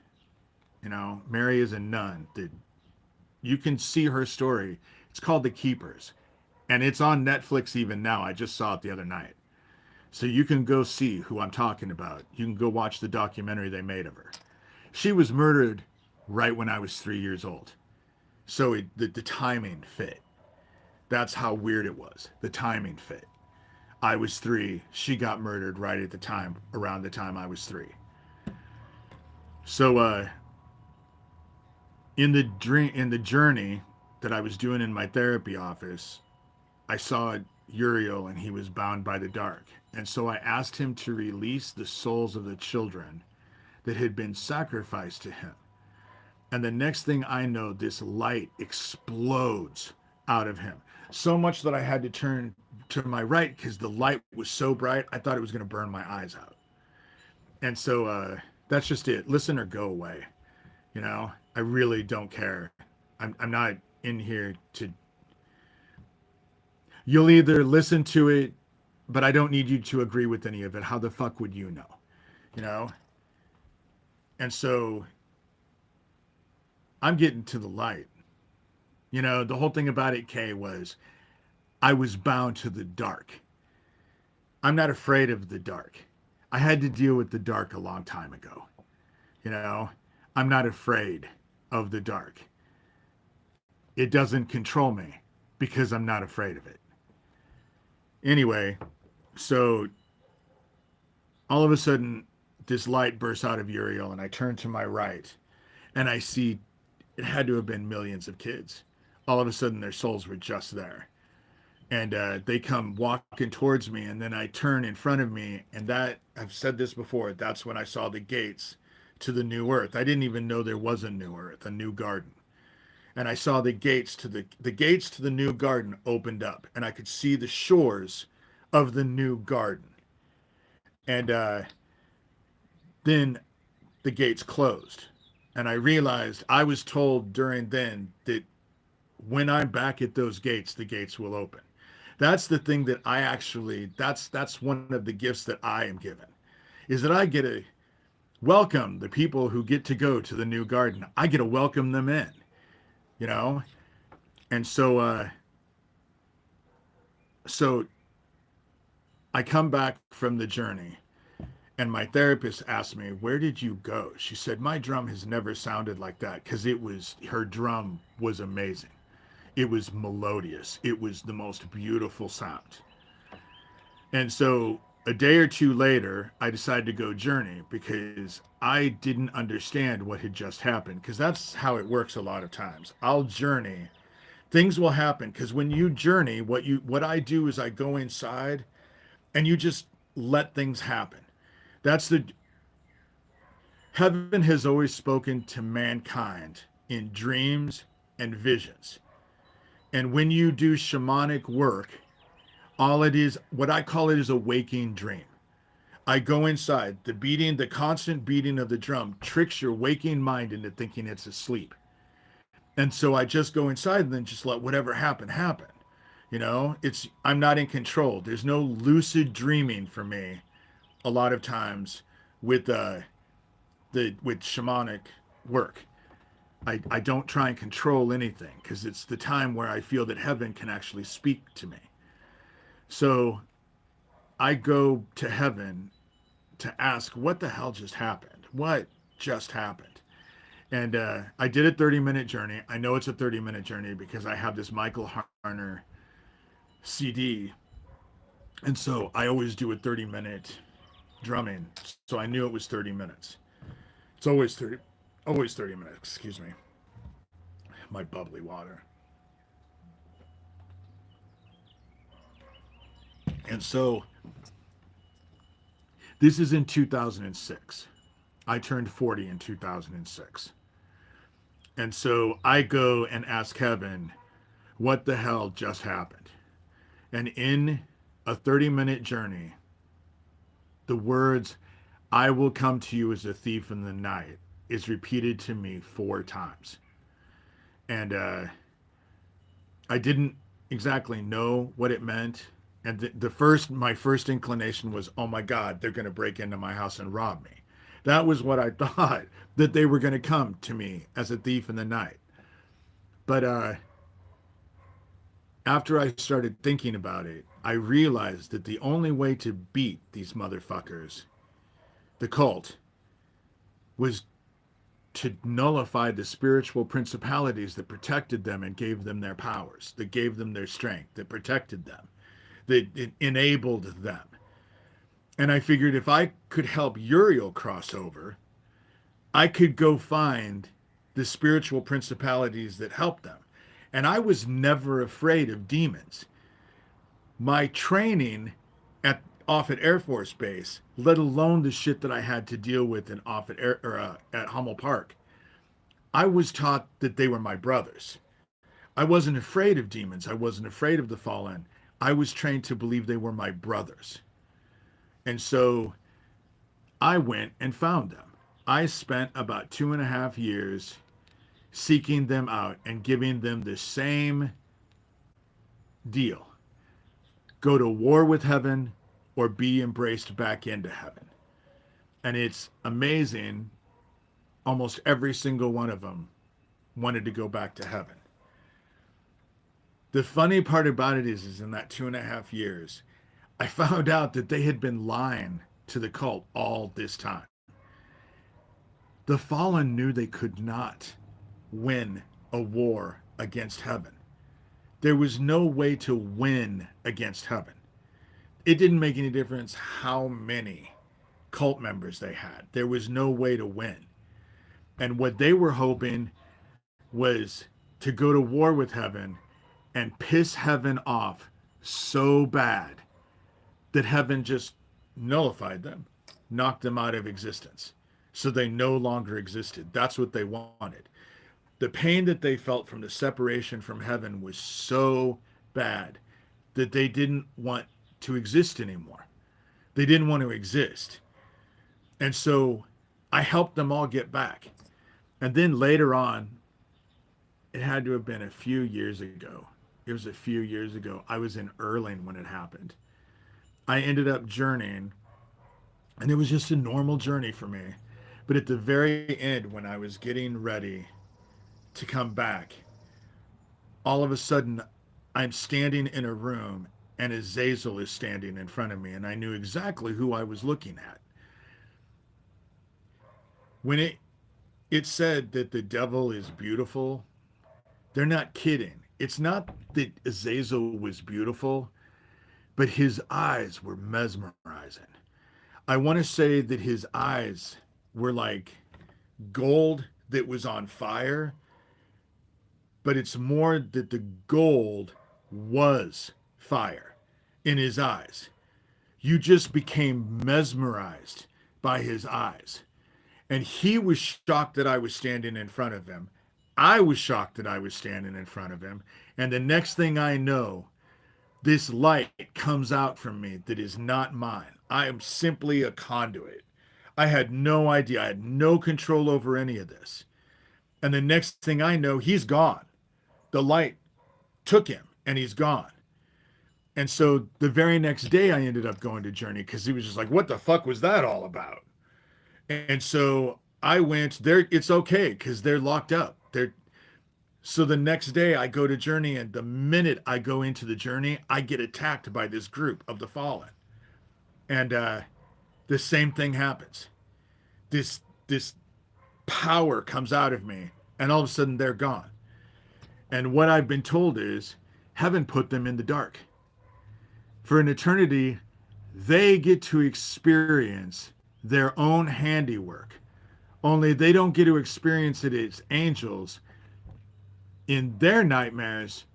Mary is a nun. That you can see her story. It's called The Keepers, and it's on Netflix even now. I just saw it the other night. So you can go see who I'm talking about. You can go watch the documentary they made of her. She was murdered right when I was 3 years old. So the timing fit. That's how weird it was. The timing fit. I was 3. She got murdered right at the time, around the time I was 3. So in the journey that I was doing in my therapy office, I saw Uriel, and he was bound by the dark. And so I asked him to release the souls of the children that had been sacrificed to him. And the next thing I know, this light explodes out of him. So much that I had to turn to my right because the light was so bright, I thought it was going to burn my eyes out. And so that's just it. Listen or go away. I really don't care. I'm not in here to. You'll either listen to it, but I don't need you to agree with any of it. How the fuck would you know? And so I'm getting to the light. The whole thing about it, Kay, was I was bound to the dark. I'm not afraid of the dark. I had to deal with the dark a long time ago. I'm not afraid of the dark. It doesn't control me because I'm not afraid of it. Anyway, so all of a sudden, this light bursts out of Uriel, and I turn to my right, and I see it had to have been millions of kids. All of a sudden, their souls were just there. And they come walking towards me, and then I turn in front of me, and I've said this before, that's when I saw the gates to the new earth. I didn't even know there was a new earth, a new garden. And I saw the gates to the new garden opened up, and I could see the shores of the new garden. And then the gates closed. And I realized I was told during then that when I'm back at those gates, the gates will open. That's the thing that that's one of the gifts that I am given, is that I get to welcome the people who get to go to the new garden. I get to welcome them in, And so I come back from the journey, and my therapist asked me, "Where did you go?" She said, "My drum has never sounded like that," because her drum was amazing. It was melodious. It was the most beautiful sound. And so a day or two later, I decided to go journey because I didn't understand what had just happened. Because that's how it works a lot of times. I'll journey, things will happen. Because when you journey, what I do is I go inside and you just let things happen. That's the Heaven has always spoken to mankind in dreams and visions. And when you do shamanic work, all it is, what I call it, is a waking dream. I go inside. The beating, the constant beating of the drum tricks your waking mind into thinking it's asleep. And so I just go inside and then just let whatever happen happen. I'm not in control. There's no lucid dreaming for me a lot of times with with shamanic work. I don't try and control anything because it's the time where I feel that heaven can actually speak to me. So I go to heaven to ask what the hell just happened? What just happened? And I did a 30-minute journey. I know it's a 30-minute journey because I have this Michael Harner CD. And so I always do a 30-minute drumming. So I knew it was 30 minutes. It's always 30 minutes, excuse me. My bubbly water. And so this is in 2006. I turned 40 in 2006. And so I go and ask heaven, what the hell just happened? And in a 30-minute journey, the words, I will come to you as a thief in the night, is repeated to me 4 times. And I didn't exactly know what it meant. And my first inclination was, oh my God, they're going to break into my house and rob me. That was what I thought, that they were going to come to me as a thief in the night. But after I started thinking about it, I realized that the only way to beat these motherfuckers, the cult, was to nullify the spiritual principalities that protected them and gave them their powers, that gave them their strength, that protected them, that enabled them. And I figured if I could help Uriel cross over, I could go find the spiritual principalities that helped them. And I was never afraid of demons. My training off at Air Force Base, let alone the shit that I had to deal with off at Hummel Park, I was taught that they were my brothers. I wasn't afraid of demons. I wasn't afraid of the fallen. I was trained to believe they were my brothers. And so I went and found them. I spent about 2.5 years seeking them out and giving them the same deal: go to war with heaven or be embraced back into heaven. And it's amazing. Almost every single one of them wanted to go back to heaven. The funny part about it is in that 2.5 years, I found out that they had been lying to the cult all this time. The fallen knew they could not win a war against heaven. There was no way to win against heaven. It didn't make any difference how many cult members they had. There was no way to win. And what they were hoping was to go to war with heaven and piss heaven off so bad that heaven just nullified them, knocked them out of existence. So they no longer existed. That's what they wanted. The pain that they felt from the separation from heaven was so bad that they didn't want to exist anymore. They didn't want to exist. And so I helped them all get back. And then later on, it had to have been a few years ago. It was a few years ago. I was in Erling when it happened. I ended up journeying, and it was just a normal journey for me. But at the very end, when I was getting ready to come back, all of a sudden, I'm standing in a room, and Azazel is standing in front of me, and I knew exactly who I was looking at. When it said that the devil is beautiful, they're not kidding. it's not that Azazel was beautiful, but his eyes were mesmerizing. I want to say that his eyes were like gold that was on fire, but it's more that the gold was fire in his eyes. You just became mesmerized by his eyes. And he was shocked that I was standing in front of him. I was shocked that I was standing in front of him. And the next thing I know, this light comes out from me that is not mine. I am simply a conduit. I had no idea. I had no control over any of this. And the next thing I know, he's gone. The light took him and he's gone. And so the very next day, I ended up going to Journey because he was just like, what the fuck was that all about? And so I went there. It's okay because they're locked up. So the next day I go to Journey, and the minute I go into the Journey, I get attacked by this group of the fallen. And the same thing happens. This power comes out of me, and all of a sudden they're gone. And what I've been told is heaven put them in the dark. For an eternity, they get to experience their own handiwork. Only they don't get to experience it as angels. In their nightmares,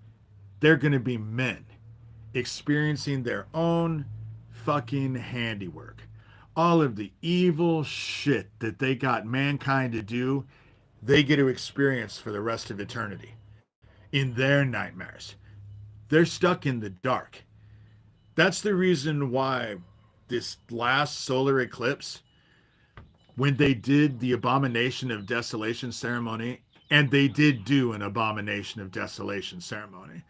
they're going to be men experiencing their own fucking handiwork. All of the evil shit that they got mankind to do, they get to experience for the rest of eternity. In their nightmares, they're stuck in the dark. That's the reason why this last solar eclipse, when they did the abomination of desolation ceremony, and they did do an abomination of desolation ceremony,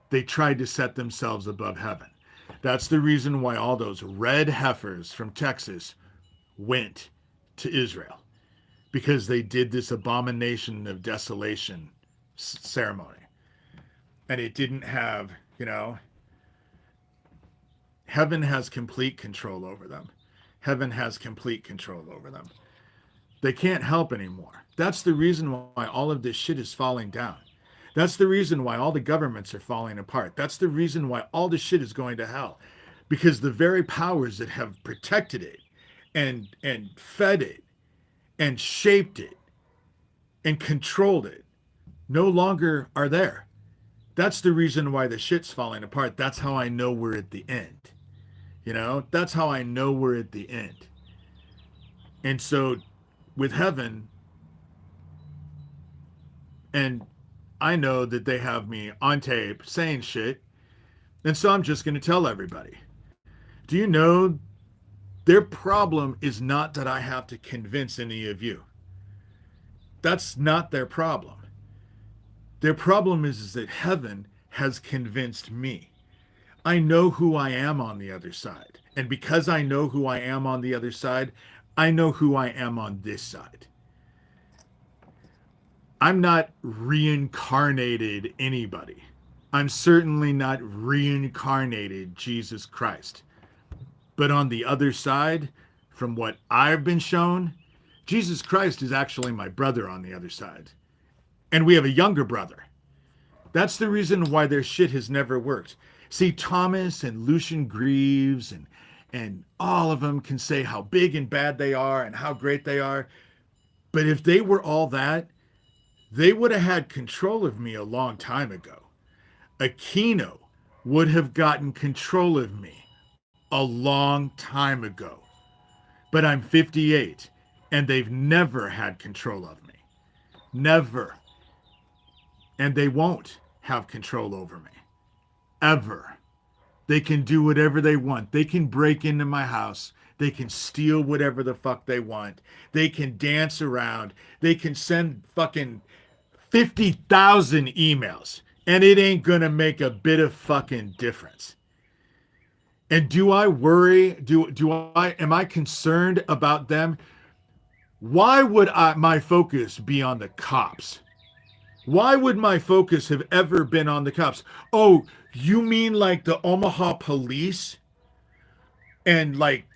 they tried to set themselves above heaven. That's the reason why all those red heifers from Texas went to Israel, because they did this abomination of desolation ceremony. And it didn't have, heaven has complete control over them. Heaven has complete control over them. They can't help anymore. That's the reason why all of this shit is falling down. That's the reason why all the governments are falling apart. That's the reason why all this shit is going to hell. Because the very powers that have protected it and fed it and shaped it and controlled it no longer are there. That's the reason why the shit's falling apart. That's how I know we're at the end. That's how I know we're at the end. And so with heaven, and I know that they have me on tape saying shit, and so I'm just going to tell everybody. Do you know their problem is not that I have to convince any of you? That's not their problem. Their problem is that heaven has convinced me. I know who I am on the other side. And because I know who I am on the other side, I know who I am on this side. I'm not reincarnated anybody. I'm certainly not reincarnated Jesus Christ. But on the other side, from what I've been shown, Jesus Christ is actually my brother on the other side. And we have a younger brother. That's the reason why their shit has never worked. See, Thomas and Lucian Greaves and all of them can say how big and bad they are and how great they are. But if they were all that, they would have had control of me a long time ago. Aquino would have gotten control of me a long time ago. But I'm 58, and they've never had control of me. Never. And they won't have control over me. Ever. They can do whatever they want. They can break into my house. They can steal whatever the fuck they want. They can dance around. They can send fucking 50,000 emails. And it ain't gonna make a bit of fucking difference. And do I worry? Am I concerned about them? Why would my focus be on the cops? Why would my focus have ever been on the cops? Oh, you mean like the Omaha police and like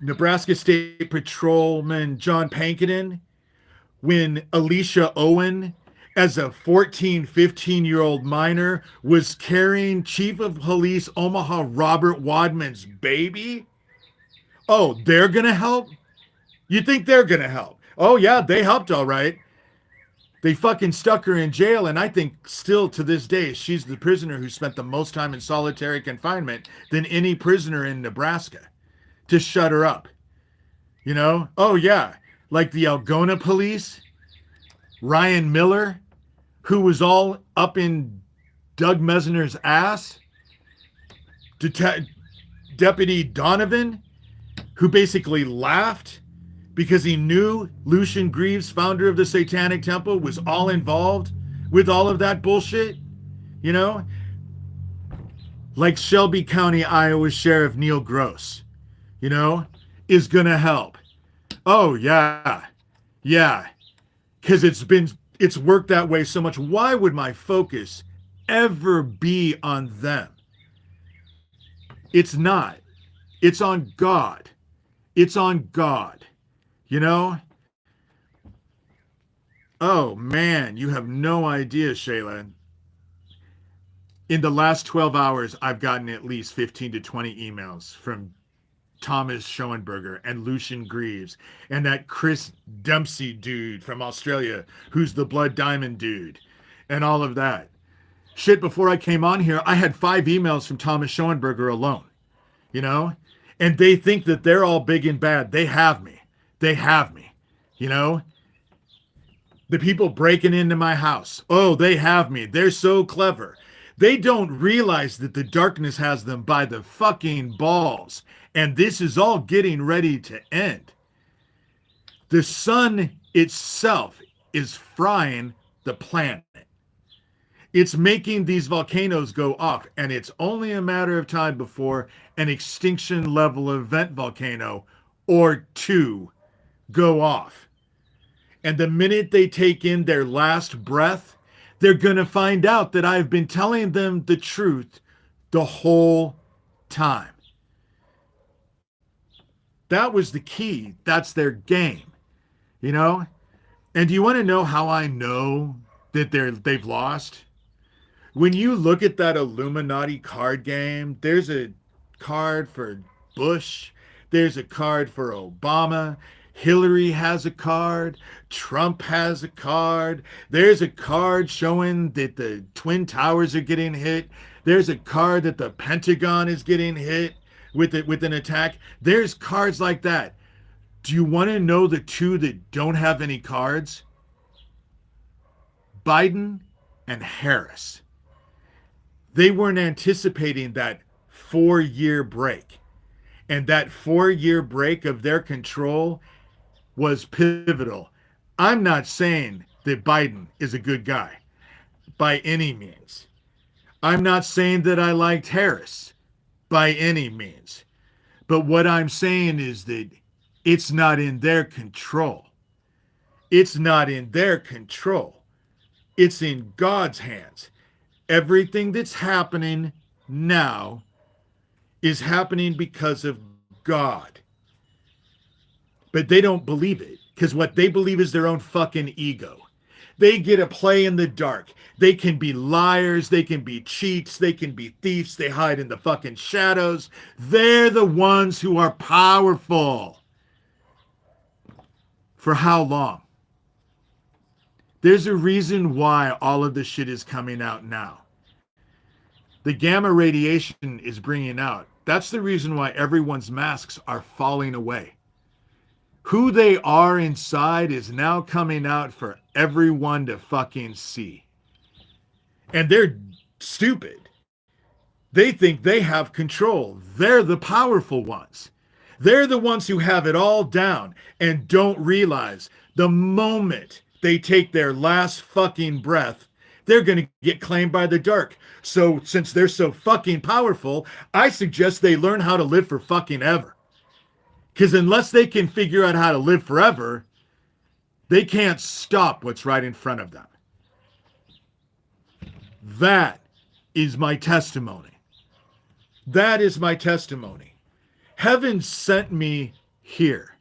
Nebraska State Patrolman John Pankinen when Alicia Owen as a 14, 15-year-old minor was carrying Chief of Police Omaha Robert Wadman's baby? Oh, they're going to help? You think they're going to help? Oh, yeah, they helped all right. They fucking stuck her in jail, and I think still to this day, she's the prisoner who spent the most time in solitary confinement than any prisoner in Nebraska to shut her up. You know? Oh, yeah. Like the Algona police, Ryan Miller, who was all up in Doug Mesner's ass, Deputy Donovan, who basically laughed because he knew Lucian Greaves, founder of the Satanic Temple, was all involved with all of that bullshit, you know? Like Shelby County, Iowa Sheriff Neil Gross, you know, is gonna help. Oh, yeah. Yeah. Because it's worked that way so much. Why would my focus ever be on them? It's not. It's on God. It's on God. You know? Oh, man, you have no idea, Shayla. In the last 12 hours, I've gotten at least 15 to 20 emails from Thomas Schoenberger and Lucian Greaves and that Chris Dempsey dude from Australia who's the Blood Diamond dude and all of that. Shit, before I came on here, I had 5 emails from Thomas Schoenberger alone, you know? And they think that they're all big and bad. They have me. They have me, you know? The people breaking into my house. Oh, they have me. They're so clever. They don't realize that the darkness has them by the fucking balls. And this is all getting ready to end. The sun itself is frying the planet. It's making these volcanoes go off. And it's only a matter of time before an extinction level event volcano or 2 go off. And the minute they take in their last breath, they're going to find out that I've been telling them the truth the whole time. That was the key. That's their game, you know? And do you want to know how I know that they've lost? When you look at that Illuminati card game, there's a card for Bush, there's a card for Obama, Hillary has a card, Trump has a card, there's a card showing that the Twin Towers are getting hit, there's a card that the Pentagon is getting hit with an attack. There's cards like that. Do you want to know the 2 that don't have any cards? Biden and Harris. They weren't anticipating that 4-year break. And that 4-year break of their control was pivotal. I'm not saying that Biden is a good guy by any means. I'm not saying that I liked Harris by any means. But what I'm saying is that it's not in their control. It's not in their control. It's in God's hands. Everything that's happening now is happening because of God. But they don't believe it because what they believe is their own fucking ego. They get to play in the dark. They can be liars. They can be cheats. They can be thieves. They hide in the fucking shadows. They're the ones who are powerful. For how long? There's a reason why all of this shit is coming out now. The gamma radiation is bringing out. That's the reason why everyone's masks are falling away. Who they are inside is now coming out for everyone to fucking see. And they're stupid. They think they have control. They're the powerful ones. They're the ones who have it all down and don't realize the moment they take their last fucking breath, they're going to get claimed by the dark. So since they're so fucking powerful, I suggest they learn how to live for fucking ever. Because unless they can figure out how to live forever, they can't stop what's right in front of them. That is my testimony. That is my testimony. Heaven sent me here.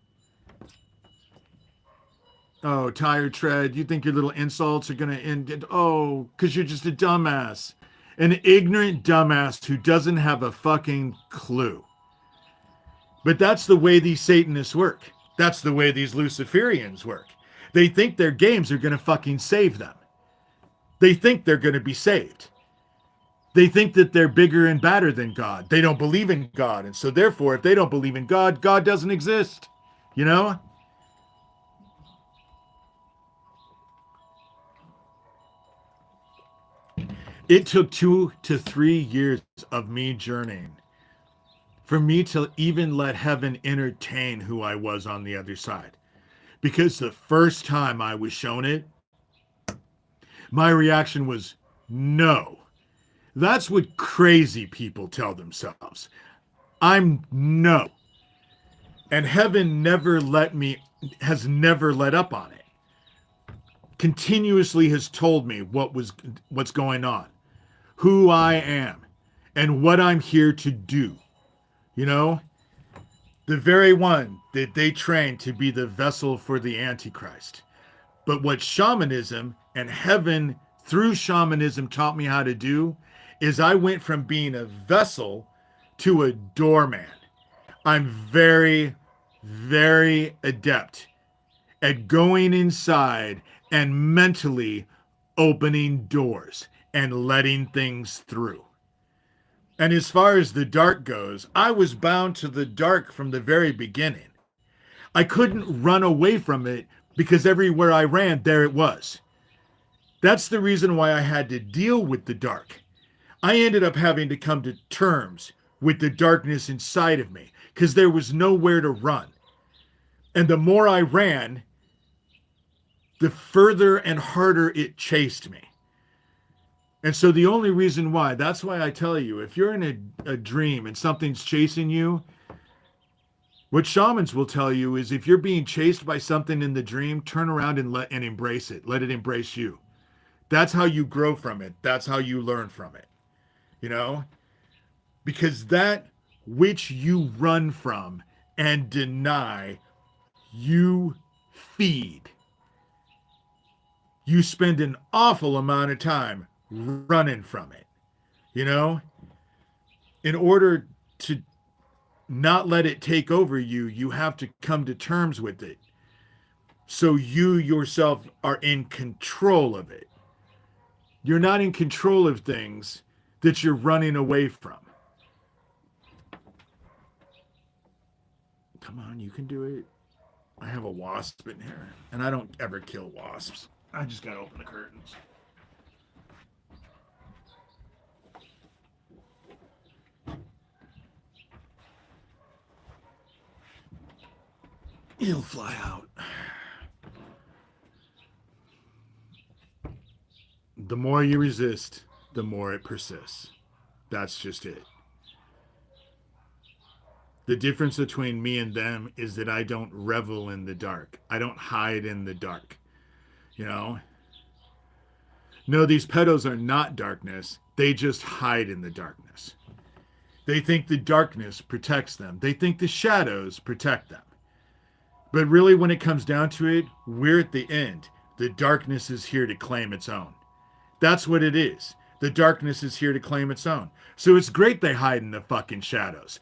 Oh, tire tread. You think your little insults are going to end? Oh, because you're just a dumbass. An ignorant dumbass who doesn't have a fucking clue. But that's the way these Satanists work. That's the way these Luciferians work. They think their games are going to fucking save them. They think they're going to be saved. They think that they're bigger and badder than God. They don't believe in God. And so, therefore, if they don't believe in God, God doesn't exist. You know? It took 2 to 3 years of me journeying for me to even let heaven entertain who I was on the other side. Because the first time I was shown it, my reaction was no. That's what crazy people tell themselves. I'm no. And heaven has never let up on it. Continuously has told me what's going on, who I am, and what I'm here to do. You know, the very one that they trained to be the vessel for the Antichrist. But what shamanism and heaven through shamanism taught me how to do is I went from being a vessel to a doorman. I'm very, very adept at going inside and mentally opening doors and letting things through. And as far as the dark goes, I was bound to the dark from the very beginning. I couldn't run away from it because everywhere I ran, there it was. That's the reason why I had to deal with the dark. I ended up having to come to terms with the darkness inside of me because there was nowhere to run. And the more I ran, the further and harder it chased me. And so the only reason why, that's why I tell you, if you're in a dream and something's chasing you, what shamans will tell you is if you're being chased by something in the dream, turn around and embrace it. Let it embrace you. That's how you grow from it. That's how you learn from it. You know? Because that which you run from and deny, you feed. You spend an awful amount of time running from it. You know? In order to not let it take over you, you have to come to terms with it. So you yourself are in control of it. You're not in control of things that you're running away from. Come on, you can do it. I have a wasp in here, and I don't ever kill wasps. I just gotta open the curtains. He'll fly out. The more you resist, the more it persists. That's just it. The difference between me and them is that I don't revel in the dark. I don't hide in the dark. You know? No, these pedos are not darkness. They just hide in the darkness. They think the darkness protects them. They think the shadows protect them. But really, when it comes down to it, we're at the end. The darkness is here to claim its own. That's what it is. The darkness is here to claim its own. So it's great they hide in the fucking shadows.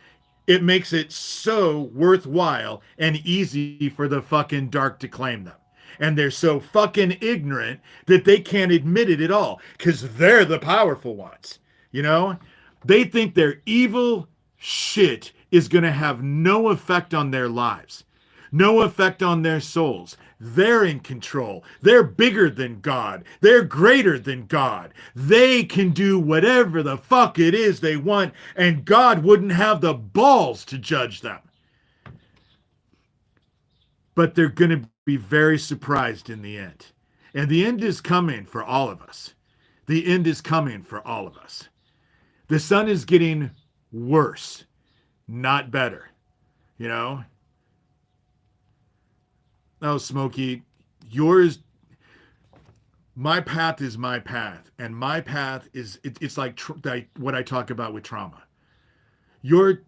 It makes it so worthwhile and easy for the fucking dark to claim them. And they're so fucking ignorant that they can't admit it at all because they're the powerful ones. You know? They think their evil shit is going to have no effect on their lives, no effect on their souls. They're in control. They're bigger than God. They're greater than God. They can do whatever the fuck it is they want, and God wouldn't have the balls to judge them. But they're going to be very surprised in the end. And the end is coming for all of us. The end is coming for all of us. The sun is getting worse, not better. You know? Oh, Smokey, my path is my path. And my path is, it's like what I talk about with trauma. Your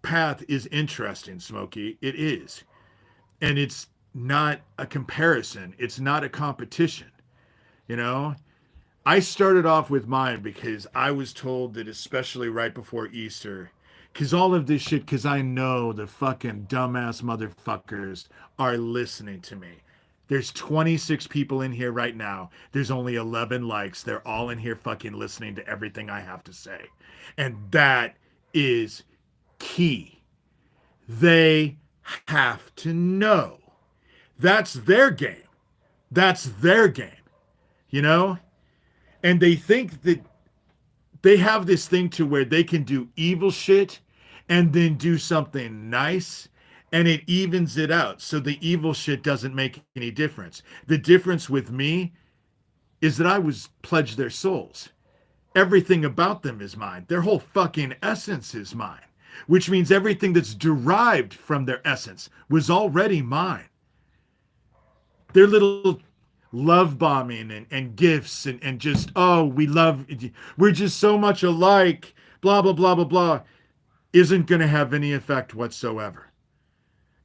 path is interesting, Smokey. It is. And it's not a comparison. It's not a competition. You know, I started off with mine because I was told that, especially right before Easter, because all of this shit, because I know the fucking dumbass motherfuckers are listening to me. There's 26 people in here right now. There's only 11 likes. They're all in here fucking listening to everything I have to say. And that is key. They have to know. That's their game. That's their game, you know? And they think that they have this thing to where they can do evil shit and then do something nice, and it evens it out. So the evil shit doesn't make any difference. The difference with me is that I was pledged their souls. Everything about them is mine. Their whole fucking essence is mine, which means everything that's derived from their essence was already mine. Their little love bombing and gifts and just, oh, we're just so much alike, blah, blah, blah, blah, blah, isn't going to have any effect whatsoever.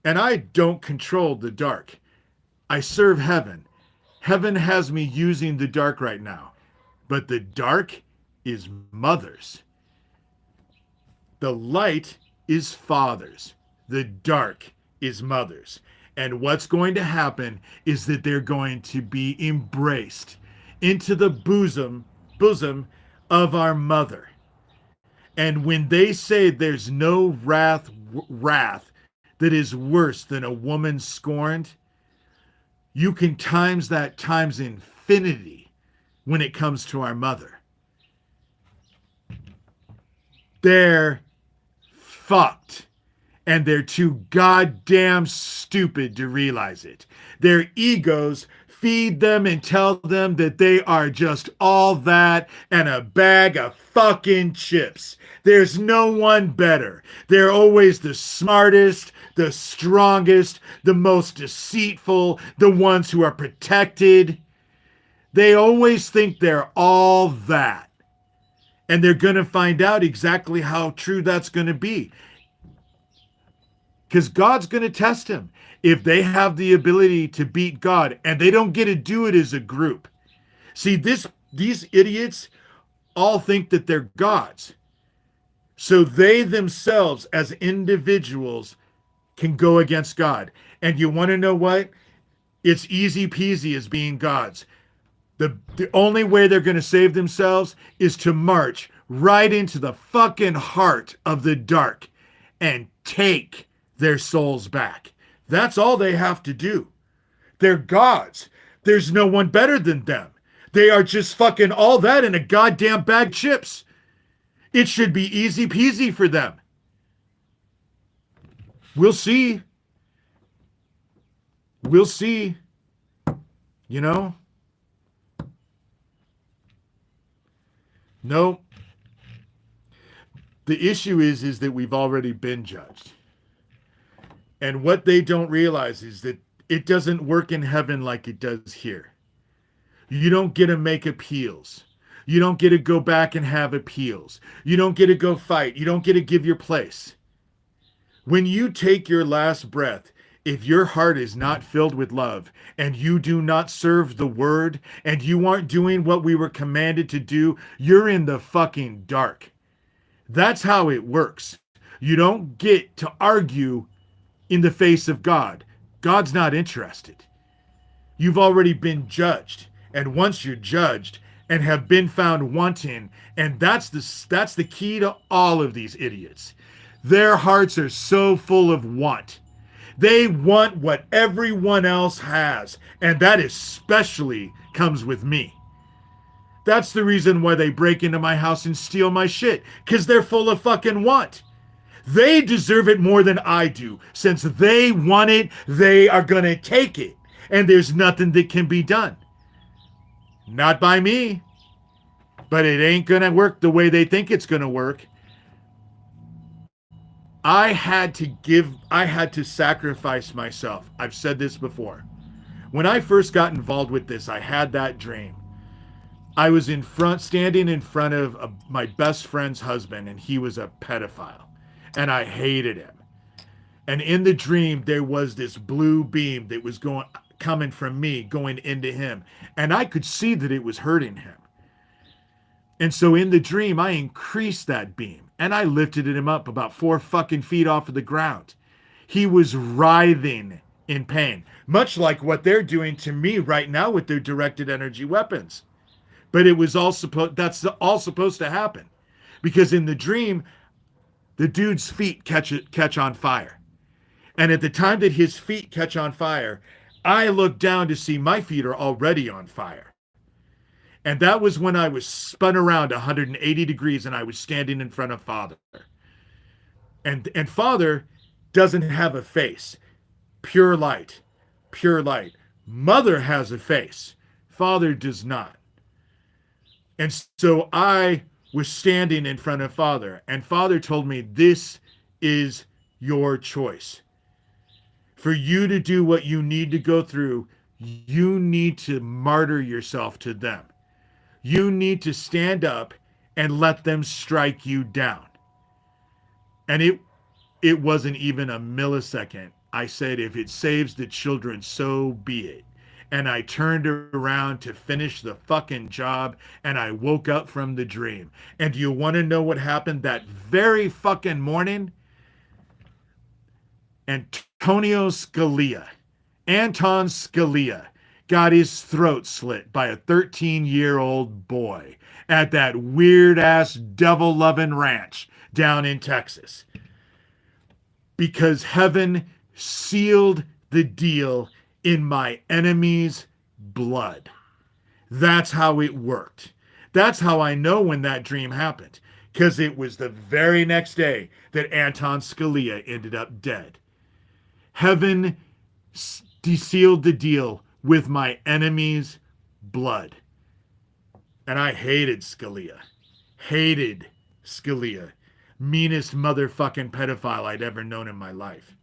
And I don't control the dark. I serve heaven. Heaven has me using the dark right now. But the dark is mother's. The light is father's. The dark is mother's. And what's going to happen is that they're going to be embraced into the bosom of our mother. And when they say there's no wrath that is worse than a woman scorned, you can times that times infinity when it comes to our mother. They're fucked. And they're too goddamn stupid to realize it. Their egos feed them and tell them that they are just all that and a bag of fucking chips. There's no one better. They're always the smartest, the strongest, the most deceitful, the ones who are protected. They always think they're all that. And they're going to find out exactly how true that's going to be. Because God's going to test him. If they have the ability to beat God, and they don't get to do it as a group. See, these idiots all think that they're gods. So they themselves, as individuals, can go against God. And you want to know what? It's easy peasy as being gods. The only way they're going to save themselves is to march right into the fucking heart of the dark and take their souls back. That's all they have to do. They're gods. There's no one better than them. They are just fucking all that in a goddamn bag of chips. It should be easy peasy for them. We'll see. We'll see. You know? No. The issue is that we've already been judged. And what they don't realize is that it doesn't work in heaven like it does here. You don't get to make appeals. You don't get to go back and have appeals. You don't get to go fight. You don't get to give your place. When you take your last breath, if your heart is not filled with love and you do not serve the word and you aren't doing what we were commanded to do, you're in the fucking dark. That's how it works. You don't get to argue in the face of God. God's not interested. You've already been judged. And once you're judged and have been found wanting, and that's the key to all of these idiots. Their hearts are so full of want. They want what everyone else has, and that especially comes with me. That's the reason why they break into my house and steal my shit, because they're full of fucking want. They deserve it more than I do. Since they want it, they are going to take it. And there's nothing that can be done. Not by me. But it ain't going to work the way they think it's going to work. I had to sacrifice myself. I've said this before. When I first got involved with this, I had that dream. I was standing in front of my best friend's husband, and he was a pedophile. And I hated him. And in the dream, there was this blue beam that was coming from me, going into him. And I could see that it was hurting him. And so in the dream, I increased that beam and I lifted him up about 4 fucking feet off of the ground. He was writhing in pain, much like what they're doing to me right now with their directed energy weapons. But it was all that's all supposed to happen, because in the dream, the dude's feet catch on fire. And at the time that his feet catch on fire, I look down to see my feet are already on fire. And that was when I was spun around 180 degrees and I was standing in front of Father. And Father doesn't have a face. Pure light. Pure light. Mother has a face. Father does not. And so I was standing in front of Father, and Father told me, this is your choice. For you to do what you need to go through, you need to martyr yourself to them. You need to stand up and let them strike you down. And it wasn't even a millisecond. I said, if it saves the children, so be it. And I turned around to finish the fucking job, and I woke up from the dream. And do you want to know what happened that very fucking morning? Anton Scalia, got his throat slit by a 13-year-old boy at that weird-ass devil-loving ranch down in Texas. Because heaven sealed the deal in my enemy's blood. That's how it worked. That's how I know when that dream happened, because it was the very next day that Anton Scalia ended up dead. Heaven sealed the deal with my enemy's blood. And I hated Scalia. Hated Scalia. Meanest motherfucking pedophile I'd ever known in my life.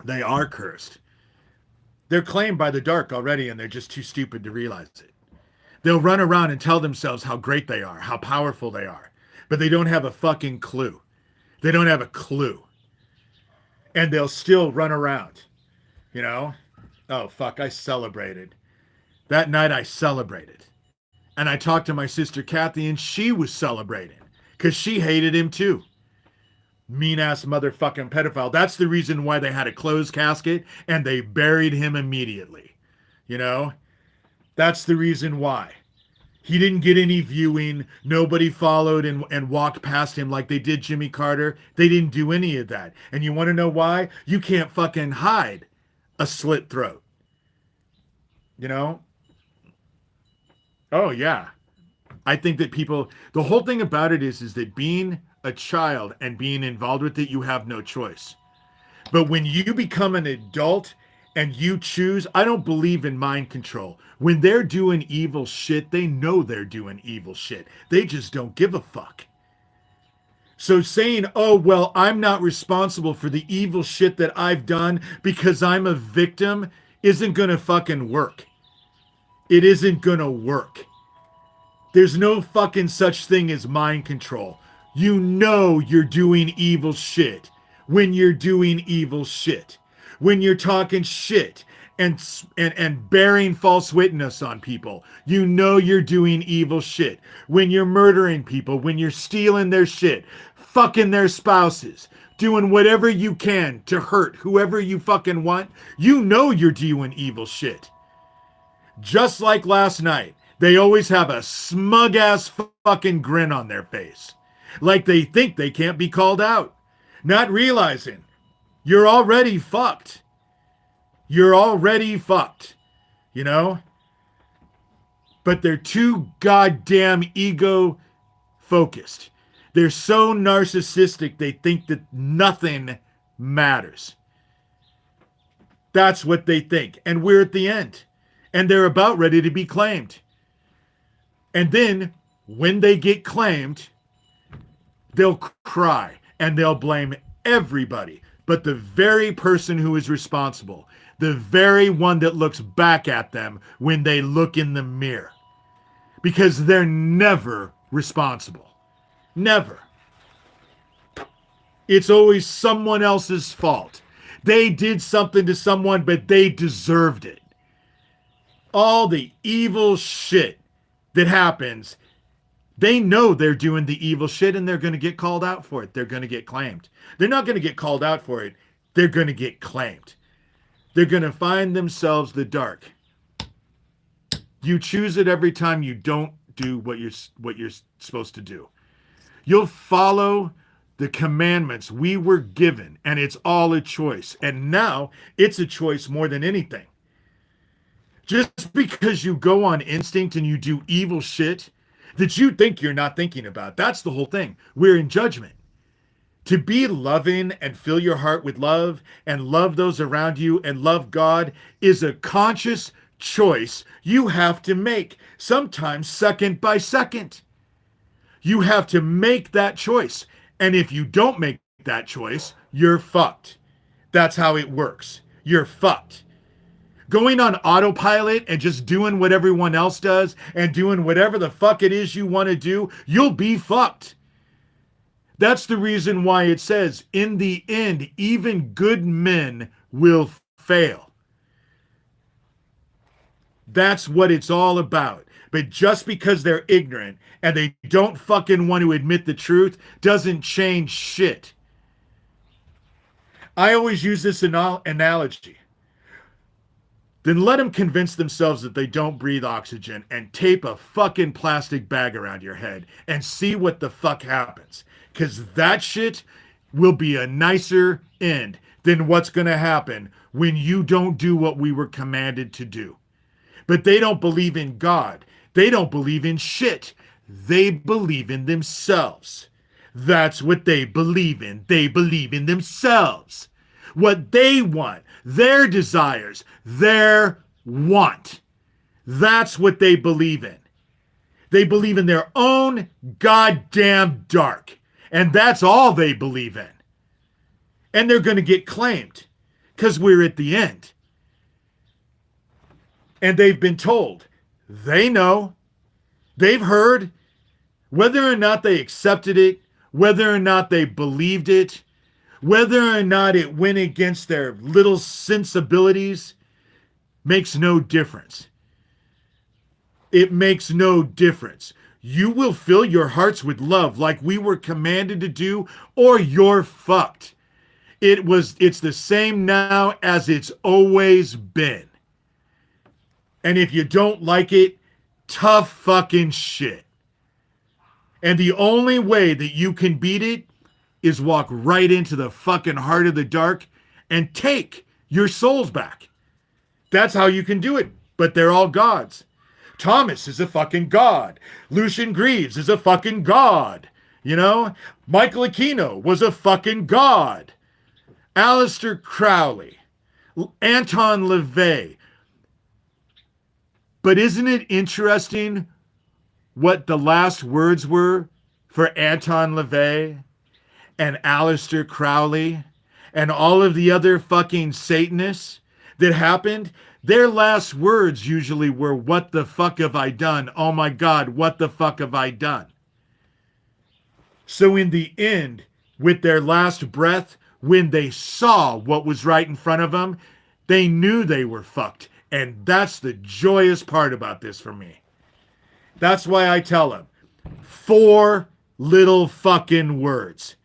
They are cursed. They're claimed by the dark already, and they're just too stupid to realize it. They'll run around and tell themselves how great they are, how powerful they are, but they don't have a fucking clue. They don't have a clue. And they'll still run around, you know? Oh, fuck, I celebrated. That night I celebrated. And I talked to my sister Kathy, and she was celebrating because she hated him too. Mean-ass motherfucking pedophile. That's the reason why they had a closed casket and they buried him immediately. You know? That's the reason why. He didn't get any viewing. Nobody followed and walked past him like they did Jimmy Carter. They didn't do any of that. And you want to know why? You can't fucking hide a slit throat. You know? Oh, yeah. I think that the whole thing about it is that being a child and being involved with it, you have no choice. But when you become an adult and you choose, I don't believe in mind control. When they're doing evil shit, they know they're doing evil shit. They just don't give a fuck. So saying, oh, well, I'm not responsible for the evil shit that I've done because I'm a victim isn't gonna fucking work. It isn't gonna work. There's no fucking such thing as mind control. You know you're doing evil shit when you're doing evil shit. When you're talking shit and bearing false witness on people, you know you're doing evil shit. When you're murdering people, when you're stealing their shit, fucking their spouses, doing whatever you can to hurt whoever you fucking want, you know you're doing evil shit. Just like last night, they always have a smug-ass fucking grin on their face. Like they think they can't be called out. Not realizing you're already fucked. You're already fucked. You know? But they're too goddamn ego-focused. They're so narcissistic they think that nothing matters. That's what they think. And we're at the end. And they're about ready to be claimed. And then, when they get claimed, they'll cry and they'll blame everybody but the very person who is responsible, the very one that looks back at them when they look in the mirror, because they're never responsible. Never. It's always someone else's fault. They did something to someone, but they deserved it. All the evil shit that happens, they know they're doing the evil shit and they're going to get called out for it. They're going to get claimed. They're not going to get called out for it. They're going to get claimed. They're going to find themselves the dark. You choose it every time you don't do what you're supposed to do. You'll follow the commandments we were given, and it's all a choice. And now it's a choice more than anything. Just because you go on instinct and you do evil shit that you think you're not thinking about, that's the whole thing. We're in judgment. To be loving and fill your heart with love and love those around you and love God is a conscious choice you have to make, sometimes second by second. You have to make that choice. And if you don't make that choice, you're fucked. That's how it works. You're fucked. Going on autopilot and just doing what everyone else does and doing whatever the fuck it is you want to do, you'll be fucked. That's the reason why it says, in the end, even good men will fail. That's what it's all about. But just because they're ignorant and they don't fucking want to admit the truth doesn't change shit. I always use this analogy. Then let them convince themselves that they don't breathe oxygen and tape a fucking plastic bag around your head and see what the fuck happens. Because that shit will be a nicer end than what's going to happen when you don't do what we were commanded to do. But they don't believe in God. They don't believe in shit. They believe in themselves. That's what they believe in. They believe in themselves. What they want, their desires, their want. That's what they believe in. They believe in their own goddamn dark. And that's all they believe in. And they're going to get claimed because we're at the end. And they've been told. They know. They've heard. Whether or not they accepted it, whether or not they believed it, whether or not it went against their little sensibilities, makes no difference. It makes no difference. You will fill your hearts with love like we were commanded to do, or you're fucked. It's the same now as it's always been. And if you don't like it, tough fucking shit. And the only way that you can beat it is walk right into the fucking heart of the dark and take your souls back. That's how you can do it. But they're all gods. Thomas is a fucking god. Lucian Greaves is a fucking god. You know? Michael Aquino was a fucking god. Aleister Crowley. Anton LaVey. But isn't it interesting what the last words were for Anton LaVey and Aleister Crowley and all of the other fucking Satanists that happened? Their last words usually were, what the fuck have I done? Oh my God, what the fuck have I done? So in the end, with their last breath, when they saw what was right in front of them, they knew they were fucked. And that's the joyous part about this for me. That's why I tell them, 4 little fucking words.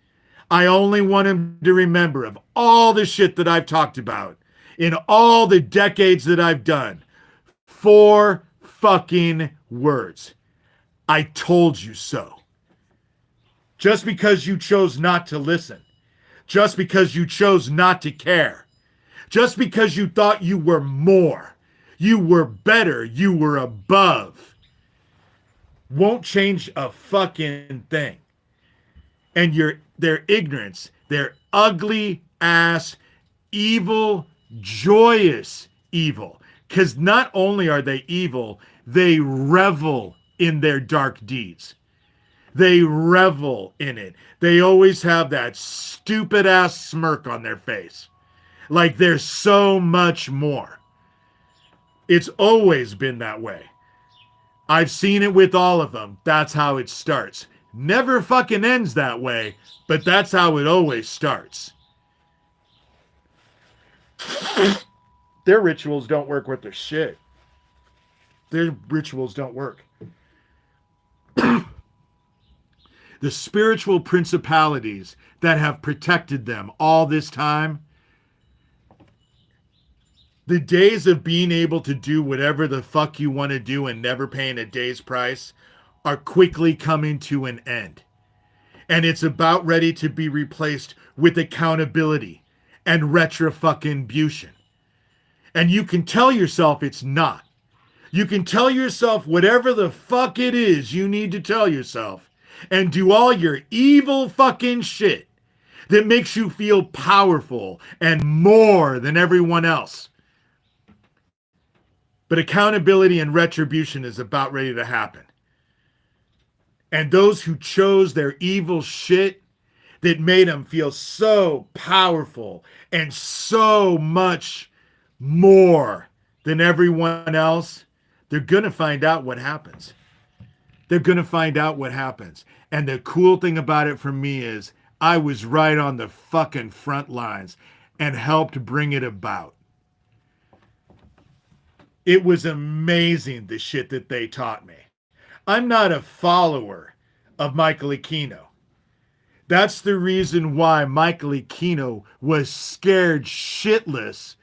I only want them to remember of all the shit that I've talked about in all the decades that I've done. 4 fucking words. I told you so. Just because you chose not to listen. Just because you chose not to care. Just because you thought you were more. You were better. You were above. Won't change a fucking thing. And their ignorance, their ugly ass, evil, joyous evil. Because not only are they evil, they revel in their dark deeds. They revel in it. They always have that stupid ass smirk on their face. Like there's so much more. It's always been that way. I've seen it with all of them. That's how it starts. Never fucking ends that way, but that's how it always starts. Their rituals don't work with their shit. Their rituals don't work. The spiritual principalities that have protected them all this time, the days of being able to do whatever the fuck you want to do and never paying a day's price are quickly coming to an end. And it's about ready to be replaced with accountability and retribution. And you can tell yourself it's not. You can tell yourself whatever the fuck it is you need to tell yourself and do all your evil fucking shit that makes you feel powerful and more than everyone else. But accountability and retribution is about ready to happen. And those who chose their evil shit that made them feel so powerful and so much more than everyone else, they're going to find out what happens. They're going to find out what happens. And the cool thing about it for me is I was right on the fucking front lines and helped bring it about. It was amazing, the shit that they taught me. I'm not a follower of Michael Aquino. That's the reason why Michael Aquino was scared shitless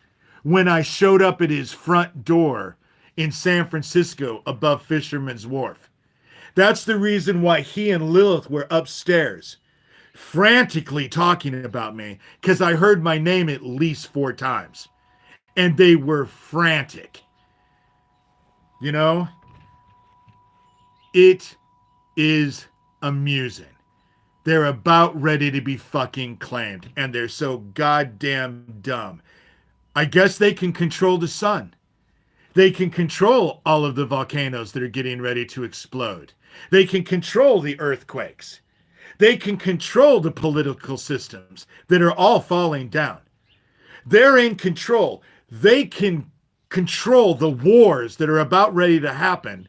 when I showed up at his front door in San Francisco above Fisherman's Wharf. That's the reason why he and Lilith were upstairs frantically talking about me, because I heard my name at least 4 times. And they were frantic. You know? It is amusing. They're about ready to be fucking claimed, and they're so goddamn dumb. I guess they can control the sun. They can control all of the volcanoes that are getting ready to explode. They can control the earthquakes. They can control the political systems that are all falling down. They're in control. They can control the wars that are about ready to happen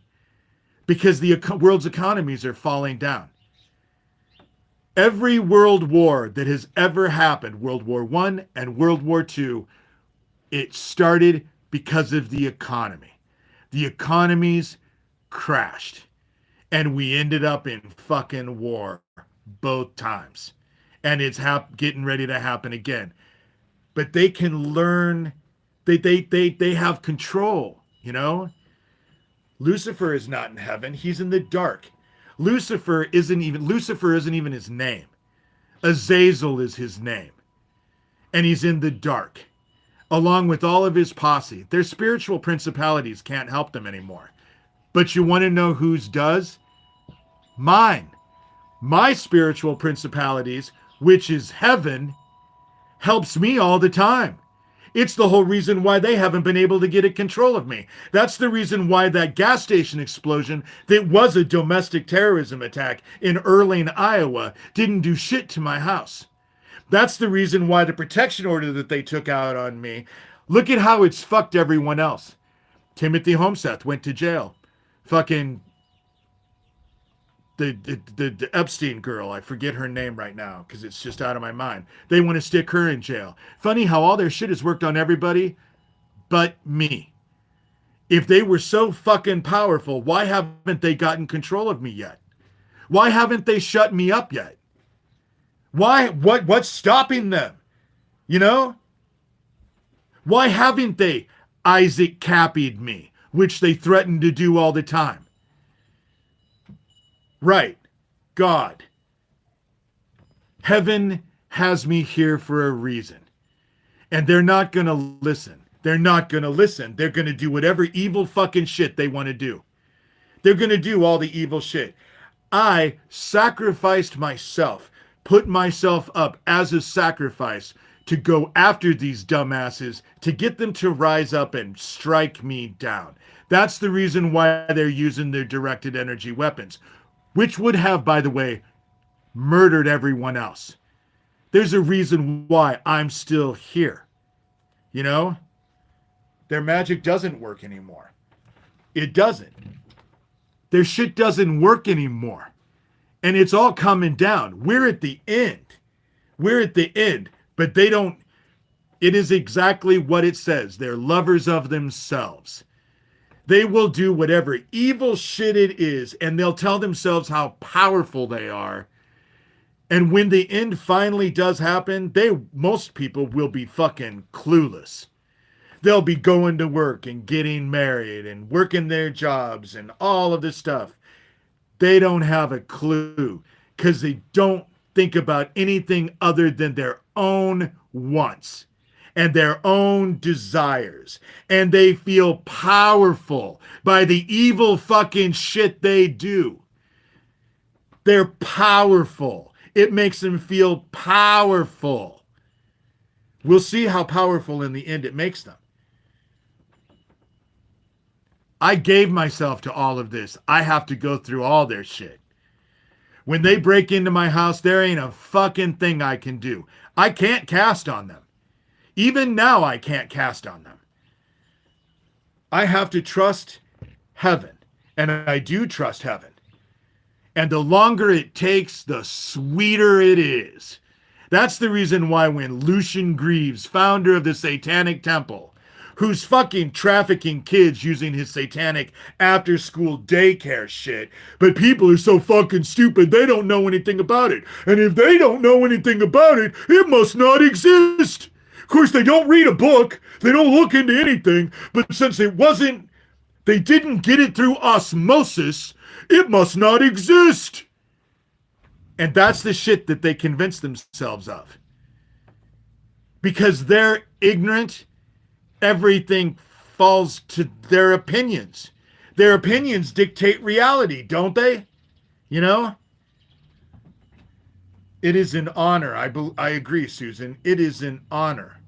because the world's economies are falling down. Every world war that has ever happened, World War I and World War II, it started because of the economy. The economies crashed. And we ended up in fucking war both times. And it's getting ready to happen again. But they can learn, they have control, you know? Lucifer is not in heaven. He's in the dark. Lucifer isn't even his name. Azazel is his name. And he's in the dark, along with all of his posse. Their spiritual principalities can't help them anymore. But you want to know whose does? Mine. My spiritual principalities, which is heaven, helps me all the time. It's the whole reason why they haven't been able to get control of me. That's the reason why that gas station explosion that was a domestic terrorism attack in Earling, Iowa, didn't do shit to my house. That's the reason why the protection order that they took out on me, look at how it's fucked everyone else. Timothy Homseth went to jail. Fucking the Epstein girl, I forget her name right now because it's just out of my mind. They want to stick her in jail. Funny how all their shit has worked on everybody but me. If they were so fucking powerful, why haven't they gotten control of me yet? Why haven't they shut me up yet? Why? What's stopping them? You know? Why haven't they Isaac Cappied me, which they threaten to do all the time? Right. God. Heaven has me here for a reason. And they're not going to listen. They're not going to listen. They're going to do whatever evil fucking shit they want to do. They're going to do all the evil shit. I sacrificed myself, put myself up as a sacrifice to go after these dumbasses, to get them to rise up and strike me down. That's the reason why they're using their directed energy weapons, which would have, by the way, murdered everyone else. There's a reason why I'm still here. You know? Their magic doesn't work anymore. It doesn't. Their shit doesn't work anymore. And it's all coming down. We're at the end. We're at the end. But they don't, it is exactly what it says. They're lovers of themselves. They will do whatever evil shit it is, and they'll tell themselves how powerful they are. And when the end finally does happen, most people will be fucking clueless. They'll be going to work and getting married and working their jobs and all of this stuff. They don't have a clue because they don't think about anything other than their own wants and their own desires. And they feel powerful by the evil fucking shit they do. They're powerful. It makes them feel powerful. We'll see how powerful in the end it makes them. I gave myself to all of this. I have to go through all their shit. When they break into my house, there ain't a fucking thing I can do. I can't cast on them. Even now, I can't cast on them. I have to trust heaven. And I do trust heaven. And the longer it takes, the sweeter it is. That's the reason why when Lucian Greaves, founder of the Satanic Temple, who's fucking trafficking kids using his satanic after-school daycare shit, but people are so fucking stupid they don't know anything about it. And if they don't know anything about it, it must not exist. Of course, they don't read a book, they don't look into anything, but since they didn't get it through osmosis, it must not exist. And that's the shit that they convince themselves of. Because they're ignorant, everything falls to their opinions. Their opinions dictate reality, don't they? You know? It is an honor. I agree, Susan. It is an honor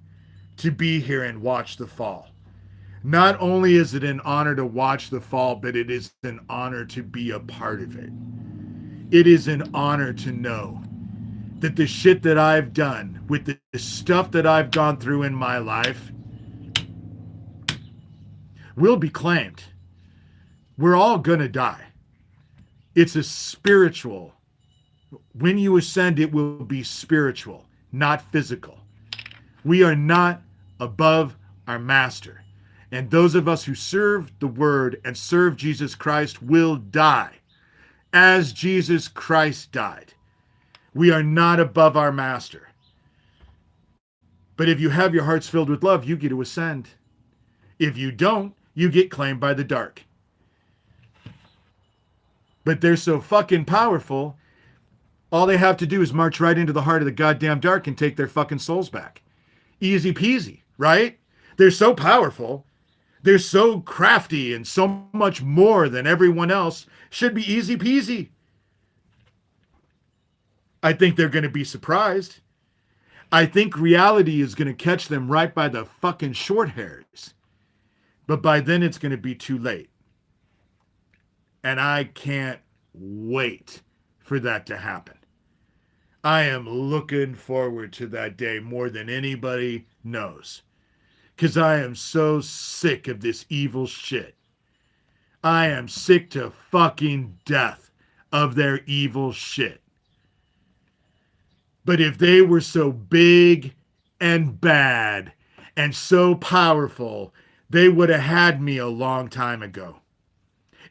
to be here and watch the fall. Not only is it an honor to watch the fall, but it is an honor to be a part of it. It is an honor to know that the shit that I've done, with the stuff that I've gone through in my life, will be claimed. We're all gonna die. It's a spiritual. When you ascend, it will be spiritual, not physical. We are not above our master. And those of us who serve the word and serve Jesus Christ will die as Jesus Christ died. We are not above our master. But if you have your hearts filled with love, you get to ascend. If you don't, you get claimed by the dark. But they're so fucking powerful, all they have to do is march right into the heart of the goddamn dark and take their fucking souls back. Easy peasy, right? They're so powerful. They're so crafty and so much more than everyone else. Should be easy peasy. I think they're going to be surprised. I think reality is going to catch them right by the fucking short hairs. But by then it's going to be too late. And I can't wait for that to happen. I am looking forward to that day more than anybody knows. Because I am so sick of this evil shit. I am sick to fucking death of their evil shit. But if they were so big and bad and so powerful, they would have had me a long time ago.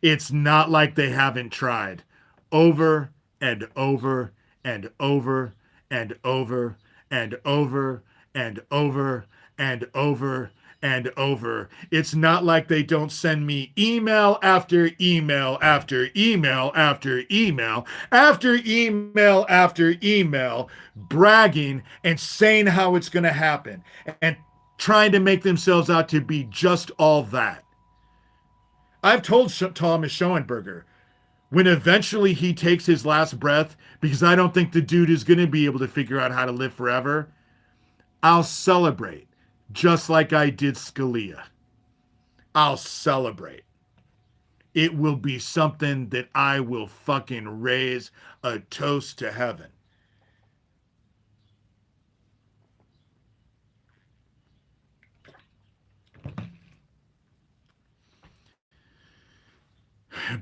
It's not like they haven't tried over and over and over and over and over and over and over and over. It's not like they don't send me email after email after email after email after email after email bragging and saying how it's going to happen and trying to make themselves out to be just all that. I've told Thomas Schoenberger, when eventually he takes his last breath, because I don't think the dude is going to be able to figure out how to live forever, I'll celebrate, just like I did Scalia. I'll celebrate. It will be something that I will fucking raise a toast to heaven.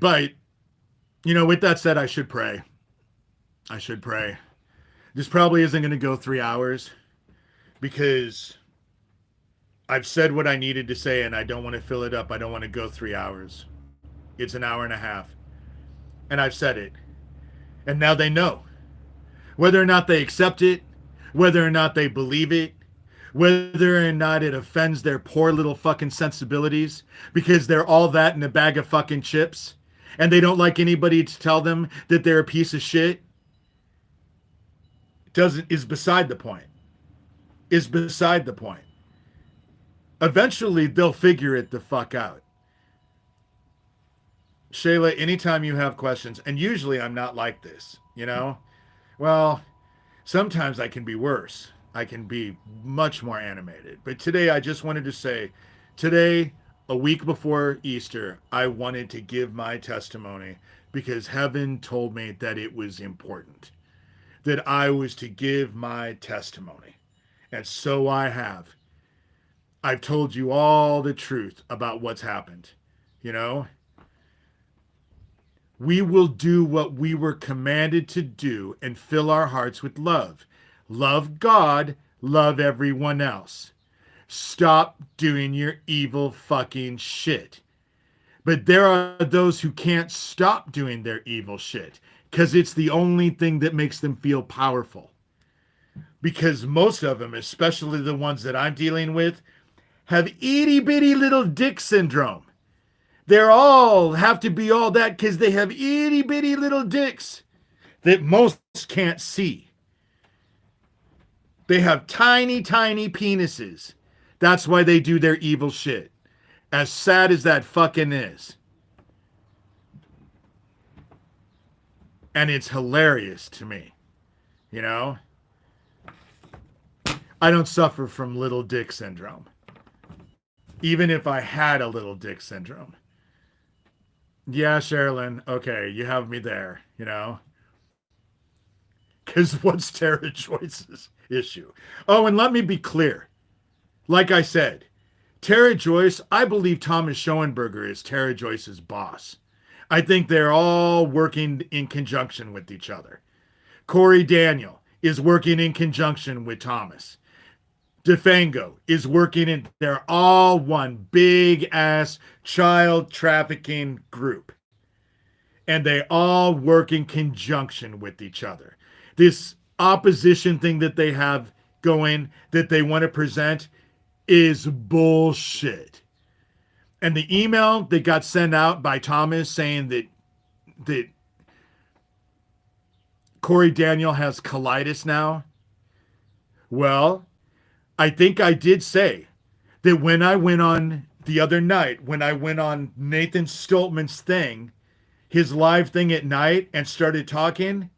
But, with that said, I should pray. I should pray. This probably isn't going to go 3 hours because I've said what I needed to say and I don't want to fill it up. I don't want to go 3 hours. It's an hour and a half. And I've said it. And now they know. Whether or not they accept it, whether or not they believe it, whether or not it offends their poor little fucking sensibilities, because they're all that in a bag of fucking chips, and they don't like anybody to tell them that they're a piece of shit, is beside the point. Is beside the point. Eventually, they'll figure it the fuck out. Shayla, anytime you have questions, and usually I'm not like this, you know? Well, sometimes I can be worse. I can be much more animated. But today I just wanted to say, today, a week before Easter, I wanted to give my testimony because heaven told me that it was important, that I was to give my testimony. And so I have. I've told you all the truth about what's happened. You know, we will do what we were commanded to do and fill our hearts with love. Love God, love everyone else. Stop doing your evil fucking shit. But there are those who can't stop doing their evil shit because it's the only thing that makes them feel powerful. Because most of them, especially the ones that I'm dealing with, have itty bitty little dick syndrome. They're all have to be all that because they have itty bitty little dicks that most can't see. They have tiny, tiny penises. That's why they do their evil shit. As sad as that fucking is. And it's hilarious to me. You know? I don't suffer from little dick syndrome. Even if I had a little dick syndrome. Yeah, Sherilyn, okay, you have me there, you know? Because what's Tara Joyce's issue? Oh, and let me be clear. Like I said, Tara Joyce, I believe Thomas Schoenberger is Tara Joyce's boss. I think they're all working in conjunction with each other. Corey Daniel is working in conjunction with Thomas. DeFango is working in, they're all one big ass child trafficking group. And they all work in conjunction with each other. This opposition thing that they have going that they want to present is bullshit. And the email that got sent out by Thomas saying that Corey Daniel has colitis now. Well, I think I did say that when I went on the other night, when I went on Nathan Stoltman's thing, his live thing at night and started talking,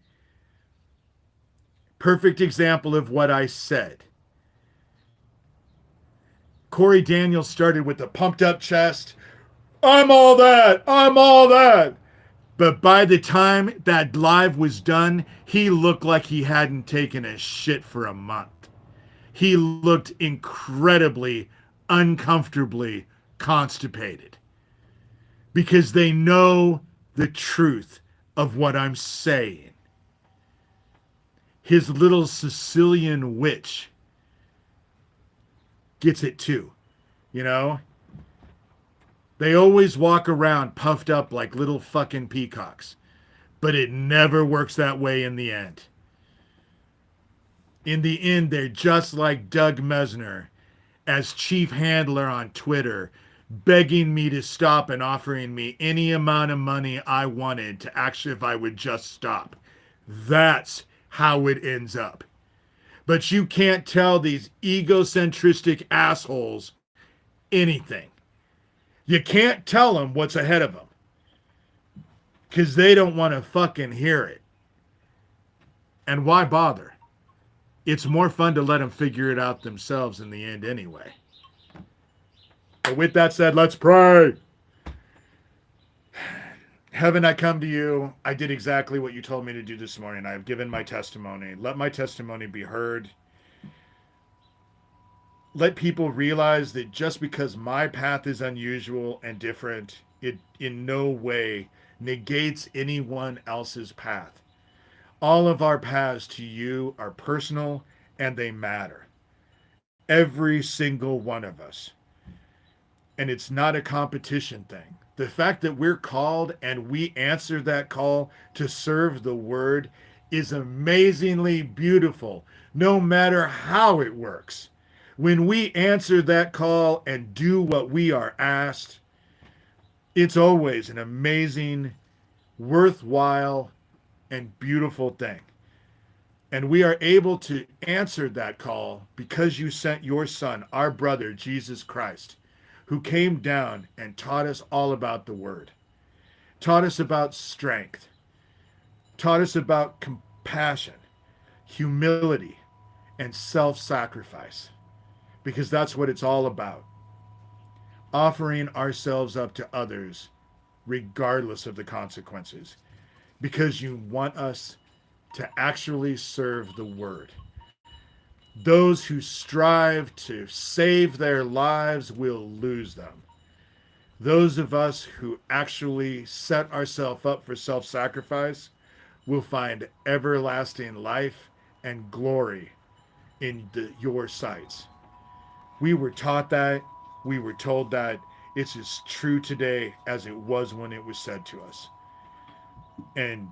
perfect example of what I said. Corey Daniels started with a pumped up chest. I'm all that. I'm all that. But by the time that live was done, he looked like he hadn't taken a shit for a month. He looked incredibly, uncomfortably constipated. Because they know the truth of what I'm saying. His little Sicilian witch gets it too, you know? They always walk around puffed up like little fucking peacocks. But it never works that way in the end. In the end, they're just like Doug Mesner as chief handler on Twitter, begging me to stop and offering me any amount of money I wanted to actually if I would just stop. That's how it ends up. But you can't tell these egocentristic assholes anything. You can't tell them what's ahead of them. Because they don't want to fucking hear it. And why bother? It's more fun to let them figure it out themselves in the end anyway. But with that said, let's pray. Heaven, I come to you. I did exactly what you told me to do this morning. I have given my testimony. Let my testimony be heard. Let people realize that just because my path is unusual and different, it in no way negates anyone else's path. All of our paths to you are personal and they matter. Every single one of us. And it's not a competition thing. The fact that we're called and we answer that call to serve the word is amazingly beautiful, no matter how it works. When we answer that call and do what we are asked, it's always an amazing, worthwhile, and beautiful thing. And we are able to answer that call because you sent your son, our brother, Jesus Christ, who came down and taught us all about the word, taught us about strength, taught us about compassion, humility, and self sacrifice, because that's what it's all about. Offering ourselves up to others, regardless of the consequences, because you want us to actually serve the word. Those who strive to save their lives will lose them. Those of us who actually set ourselves up for self sacrifice will find everlasting life and glory in your sights. We were taught that. We were told that. It's as true today as it was when it was said to us. And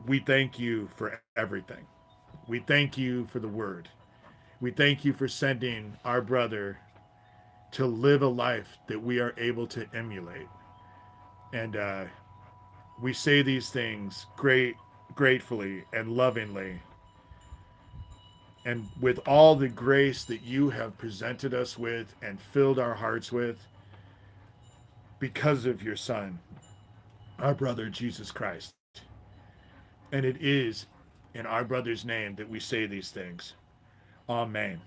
we thank you for everything. We thank you for the word. We thank you for sending our brother to live a life that we are able to emulate. And we say these things gratefully and lovingly, and with all the grace that you have presented us with and filled our hearts with because of your son, our brother Jesus Christ. And it is in our brother's name that we say these things. Amen.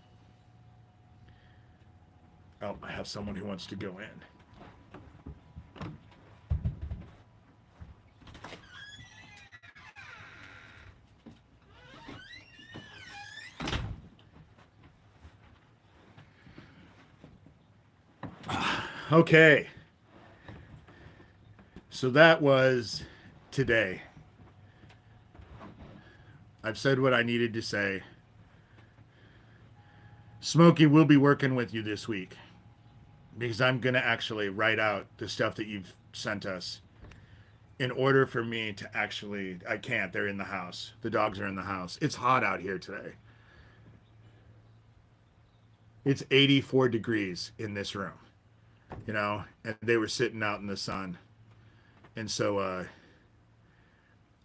Oh, I have someone who wants to go in. Okay. So that was today. I've said what I needed to say. Smokey will be working with you this week because I'm going to actually write out the stuff that you've sent us in order for me to actually. I can't. They're in the house. The dogs are in the house. It's hot out here today. It's 84 degrees in this room, and they were sitting out in the sun. And so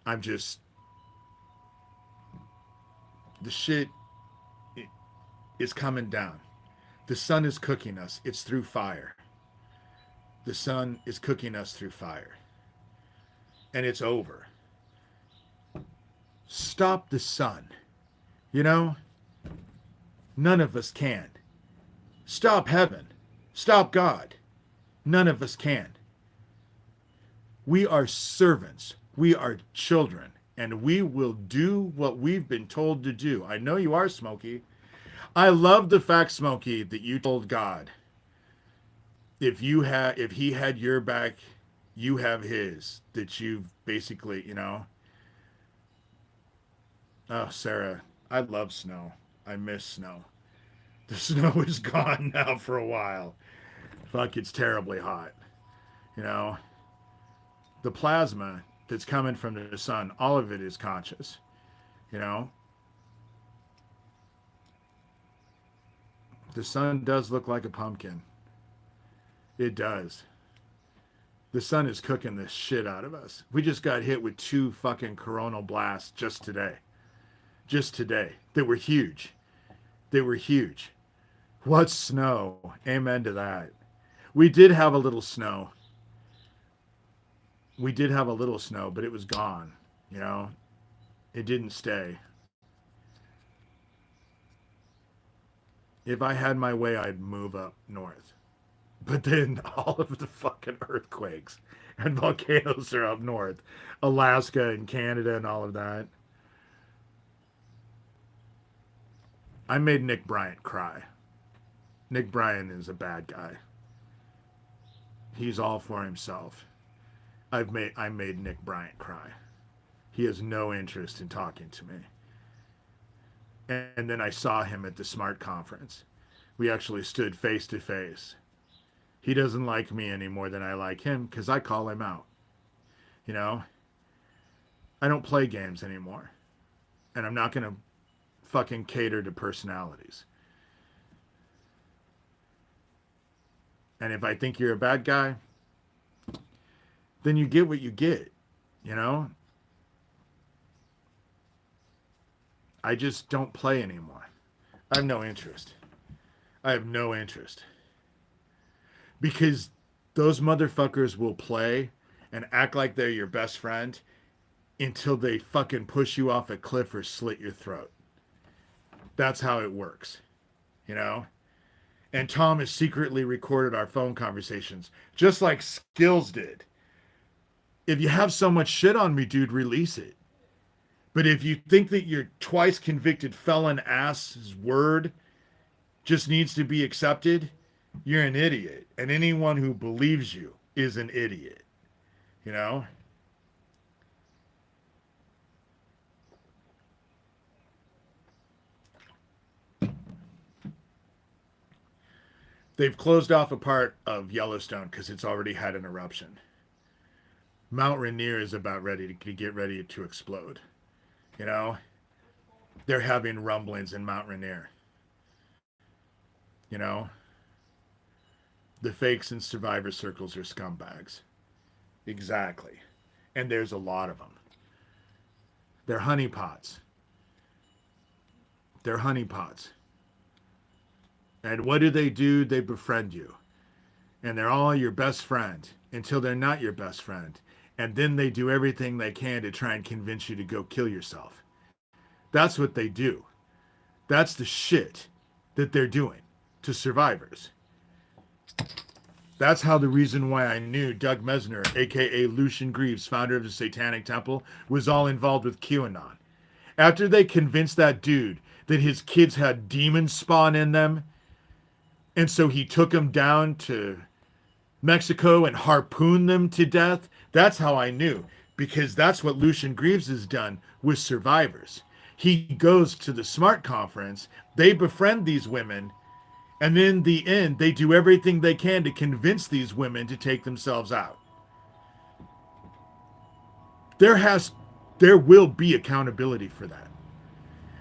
I'm just. The shit is coming down. The sun is cooking us. It's through fire. The sun is cooking us through fire. And it's over. Stop the sun. You know? None of us can. Stop heaven. Stop God. None of us can. We are servants. We are children. And we will do what we've been told to do. I know you are, Smokey. I love the fact, Smokey, that you told God, if he had your back, you have his. That you've basically, Oh, Sarah, I love snow. I miss snow. The snow is gone now for a while. Fuck, it's terribly hot. You know, the plasma that's coming from the sun, all of it is conscious. You know, the sun does look like a pumpkin. It does. The sun is cooking the shit out of us. We just got hit with 2 fucking coronal blasts just today. Just today. They were huge. They were huge. What snow? Amen to that. We did have a little snow. We did have a little snow, but it was gone. You know, it didn't stay. If I had my way, I'd move up north. But then all of the fucking earthquakes and volcanoes are up north. Alaska and Canada and all of that. I made Nick Bryant cry. Nick Bryant is a bad guy. He's all for himself. I made Nick Bryant cry. He has no interest in talking to me. And then I saw him at the SMART conference. We actually stood face to face. He doesn't like me any more than I like him because I call him out. You know, I don't play games anymore. And I'm not going to fucking cater to personalities. And if I think you're a bad guy, then you get what you get, you know? I just don't play anymore. I have no interest. I have no interest. Because those motherfuckers will play and act like they're your best friend until they fucking push you off a cliff or slit your throat. That's how it works, you know? And Tom has secretly recorded our phone conversations, just like Skills did. If you have so much shit on me, dude, release it. But if you think that your twice convicted felon ass's word just needs to be accepted, you're an idiot. And anyone who believes you is an idiot. You know? They've closed off a part of Yellowstone because it's already had an eruption. Mount Rainier is about ready to get ready to explode. You know? They're having rumblings in Mount Rainier. You know? The fakes in survivor circles are scumbags. Exactly. And there's a lot of them. They're honeypots. They're honeypots. And what do? They befriend you. And they're all your best friend until they're not your best friend. And then they do everything they can to try and convince you to go kill yourself. That's what they do. That's the shit that they're doing to survivors. That's how the reason why I knew Doug Mesner, a.k.a. Lucian Greaves, founder of the Satanic Temple, was all involved with QAnon. After they convinced that dude that his kids had demon spawn in them, and so he took them down to Mexico and harpooned them to death, that's how I knew. Because that's what Lucian Greaves has done with survivors. He goes to the SMART conference, they befriend these women, and in the end, they do everything they can to convince these women to take themselves out. There will be accountability for that.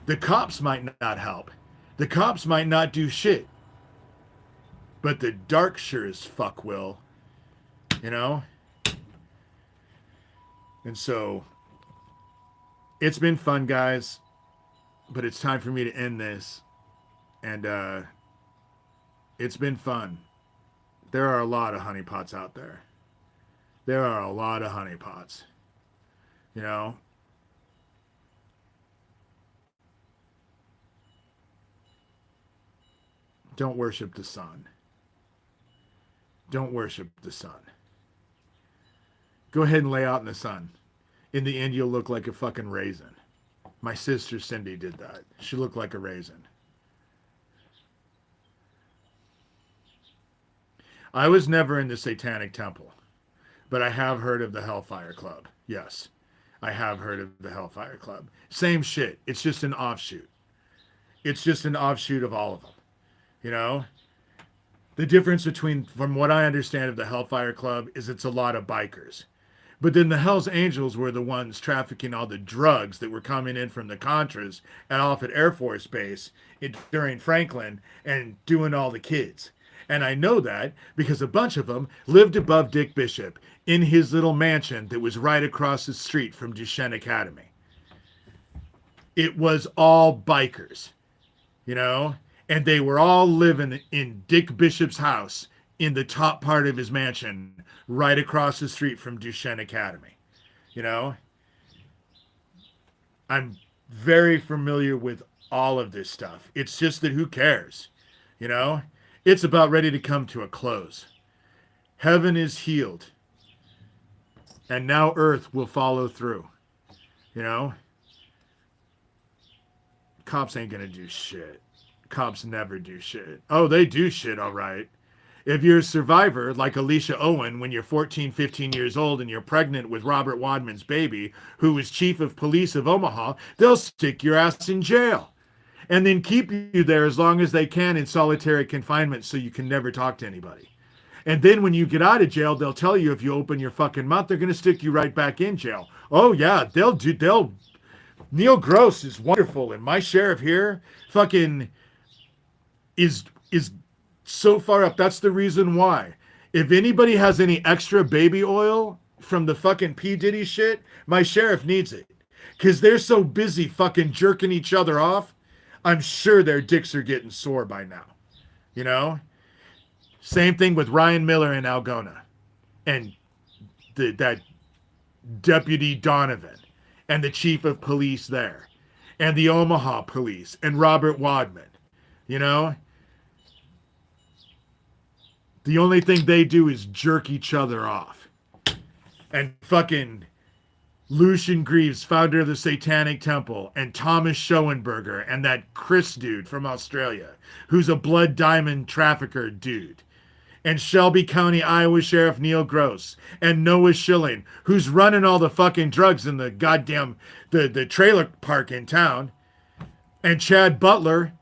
The cops might not help. The cops might not do shit. But the dark sure as fuck will. You know? And so, it's been fun, guys. But it's time for me to end this. And, it's been fun. There are a lot of honeypots out there. There are a lot of honeypots. You know? Don't worship the sun. Don't worship the sun. Go ahead and lay out in the sun. In the end, you'll look like a fucking raisin. My sister Cindy did that. She looked like a raisin. I was never in the Satanic Temple, but I have heard of the Hellfire Club. Yes, I have heard of the Hellfire Club. Same shit. It's just an offshoot. It's just an offshoot of all of them. You know? The difference between, from what I understand of the Hellfire Club, is it's a lot of bikers. But then the Hells Angels were the ones trafficking all the drugs that were coming in from the Contras and off at Air Force Base during Franklin and doing all the kids. And I know that because a bunch of them lived above Dick Bishop in his little mansion that was right across the street from Duchesne Academy. It was all bikers, you know? And they were all living in Dick Bishop's house in the top part of his mansion, right across the street from Duchesne Academy. You know? I'm very familiar with all of this stuff. It's just that who cares? You know? It's about ready to come to a close. Heaven is healed. And now earth will follow through. You know? Cops ain't gonna do shit. Cops never do shit. Oh, they do shit, all right. If you're a survivor like Alicia Owen when you're 14, 15 years old and you're pregnant with Robert Wadman's baby, who was chief of police of Omaha, they'll stick your ass in jail and then keep you there as long as they can in solitary confinement so you can never talk to anybody. And then when you get out of jail, they'll tell you if you open your fucking mouth, they're going to stick you right back in jail. Oh yeah, they'll Neil Gross is wonderful, and my sheriff here fucking is so far up. That's the reason why. If anybody has any extra baby oil from the fucking P. Diddy shit, my sheriff needs it. Because they're so busy fucking jerking each other off, I'm sure their dicks are getting sore by now. You know? Same thing with Ryan Miller in Algona. And that Deputy Donovan. And the chief of police there. And the Omaha police. And Robert Wadman. You know? The only thing they do is jerk each other off. And fucking Lucian Greaves, founder of the Satanic Temple, and Thomas Schoenberger, and that Chris dude from Australia, who's a blood diamond trafficker dude. And Shelby County, Iowa Sheriff Neil Gross, and Noah Schilling, who's running all the fucking drugs in the goddamn, the trailer park in town. And Chad Butler.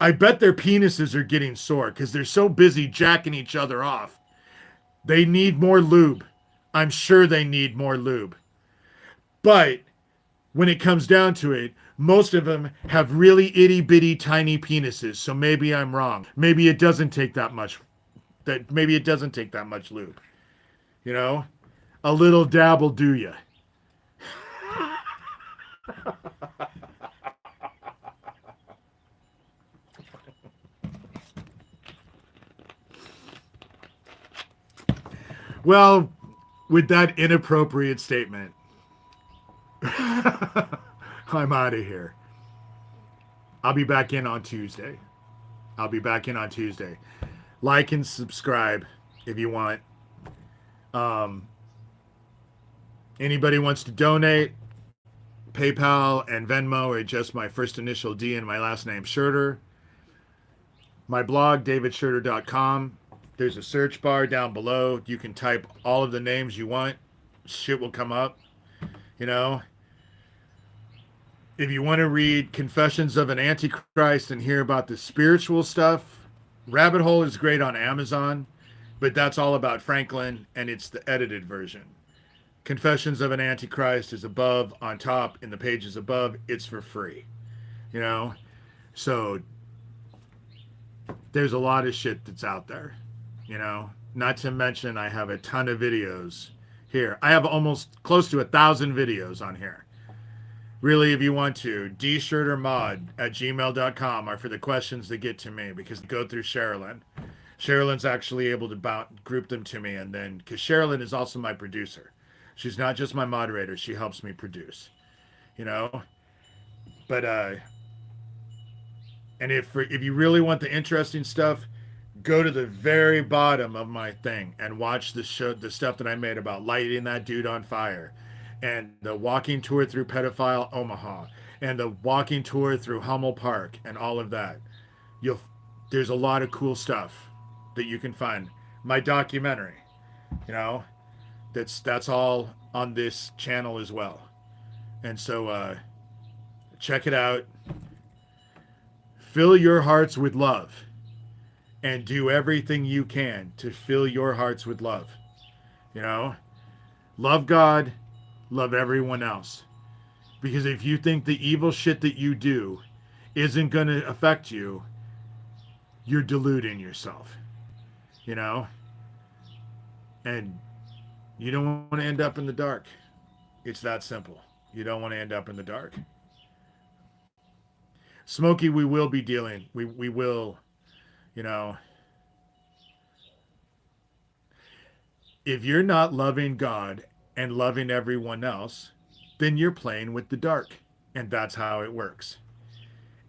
I bet their penises are getting sore because they're so busy jacking each other off. They need more lube. I'm sure they need more lube. But when it comes down to it, most of them have really itty bitty tiny penises. So maybe I'm wrong. Maybe it doesn't take that much. Maybe it doesn't take that much lube. You know, a little dab will do ya. Well, with that inappropriate statement, I'm out of here. I'll be back in on Tuesday. Like and subscribe if you want. Anybody wants to donate, PayPal and Venmo are just my first initial D and my last name, Shurter. My blog, davidshurter.com. There's a search bar down below. You can type all of the names you want. Shit will come up. You know? If you want to read Confessions of an Antichrist and hear about the spiritual stuff, Rabbit Hole is great on Amazon, but that's all about Franklin, and it's the edited version. Confessions of an Antichrist is above, on top, in the pages above. It's for free. You know? So, there's a lot of shit that's out there. You know, not to mention I have a ton of videos here. I have almost close to 1,000 videos on here. Really, if you want to, dshurtermod@gmail.com are for the questions that get to me because they go through Sherilyn. Sherilyn's actually able to group them to me, and then, because Sherilyn is also my producer. She's not just my moderator, she helps me produce. You know? But, and if you really want the interesting stuff, go to the very bottom of my thing and watch the stuff that I made about lighting that dude on fire, and the walking tour through pedophile Omaha, and the walking tour through Hummel Park, and all of that. There's a lot of cool stuff that you can find. My documentary, you know, that's all on this channel as well. And so check it out. Fill your hearts with love. And do everything you can to fill your hearts with love. You know? Love God. Love everyone else. Because if you think the evil shit that you do isn't going to affect you, you're deluding yourself. You know? And you don't want to end up in the dark. It's that simple. You don't want to end up in the dark. Smokey, we will be dealing. We will... You know, if you're not loving God and loving everyone else, then you're playing with the dark. And that's how it works.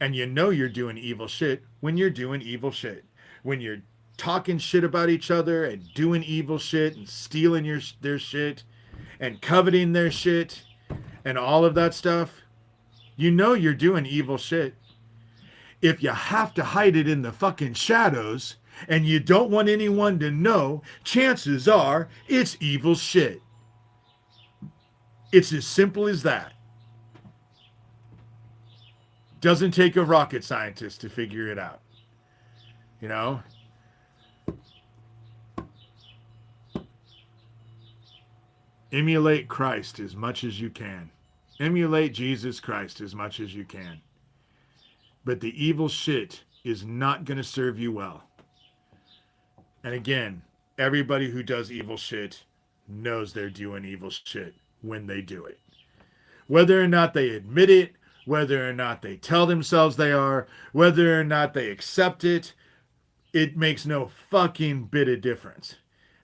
And you know you're doing evil shit when you're doing evil shit. When you're talking shit about each other and doing evil shit and stealing their shit and coveting their shit and all of that stuff, you know you're doing evil shit. If you have to hide it in the fucking shadows and you don't want anyone to know, chances are it's evil shit. It's as simple as that. Doesn't take a rocket scientist to figure it out. You know? Emulate Christ as much as you can. Emulate Jesus Christ as much as you can. But the evil shit is not going to serve you well. And again, everybody who does evil shit knows they're doing evil shit when they do it. Whether or not they admit it, whether or not they tell themselves they are, whether or not they accept it, it makes no fucking bit of difference.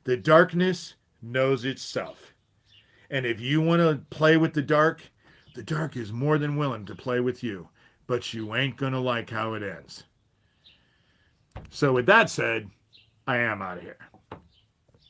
The darkness knows itself. And if you want to play with the dark is more than willing to play with you. But you ain't going to like how it ends. So with that said, I am out of here.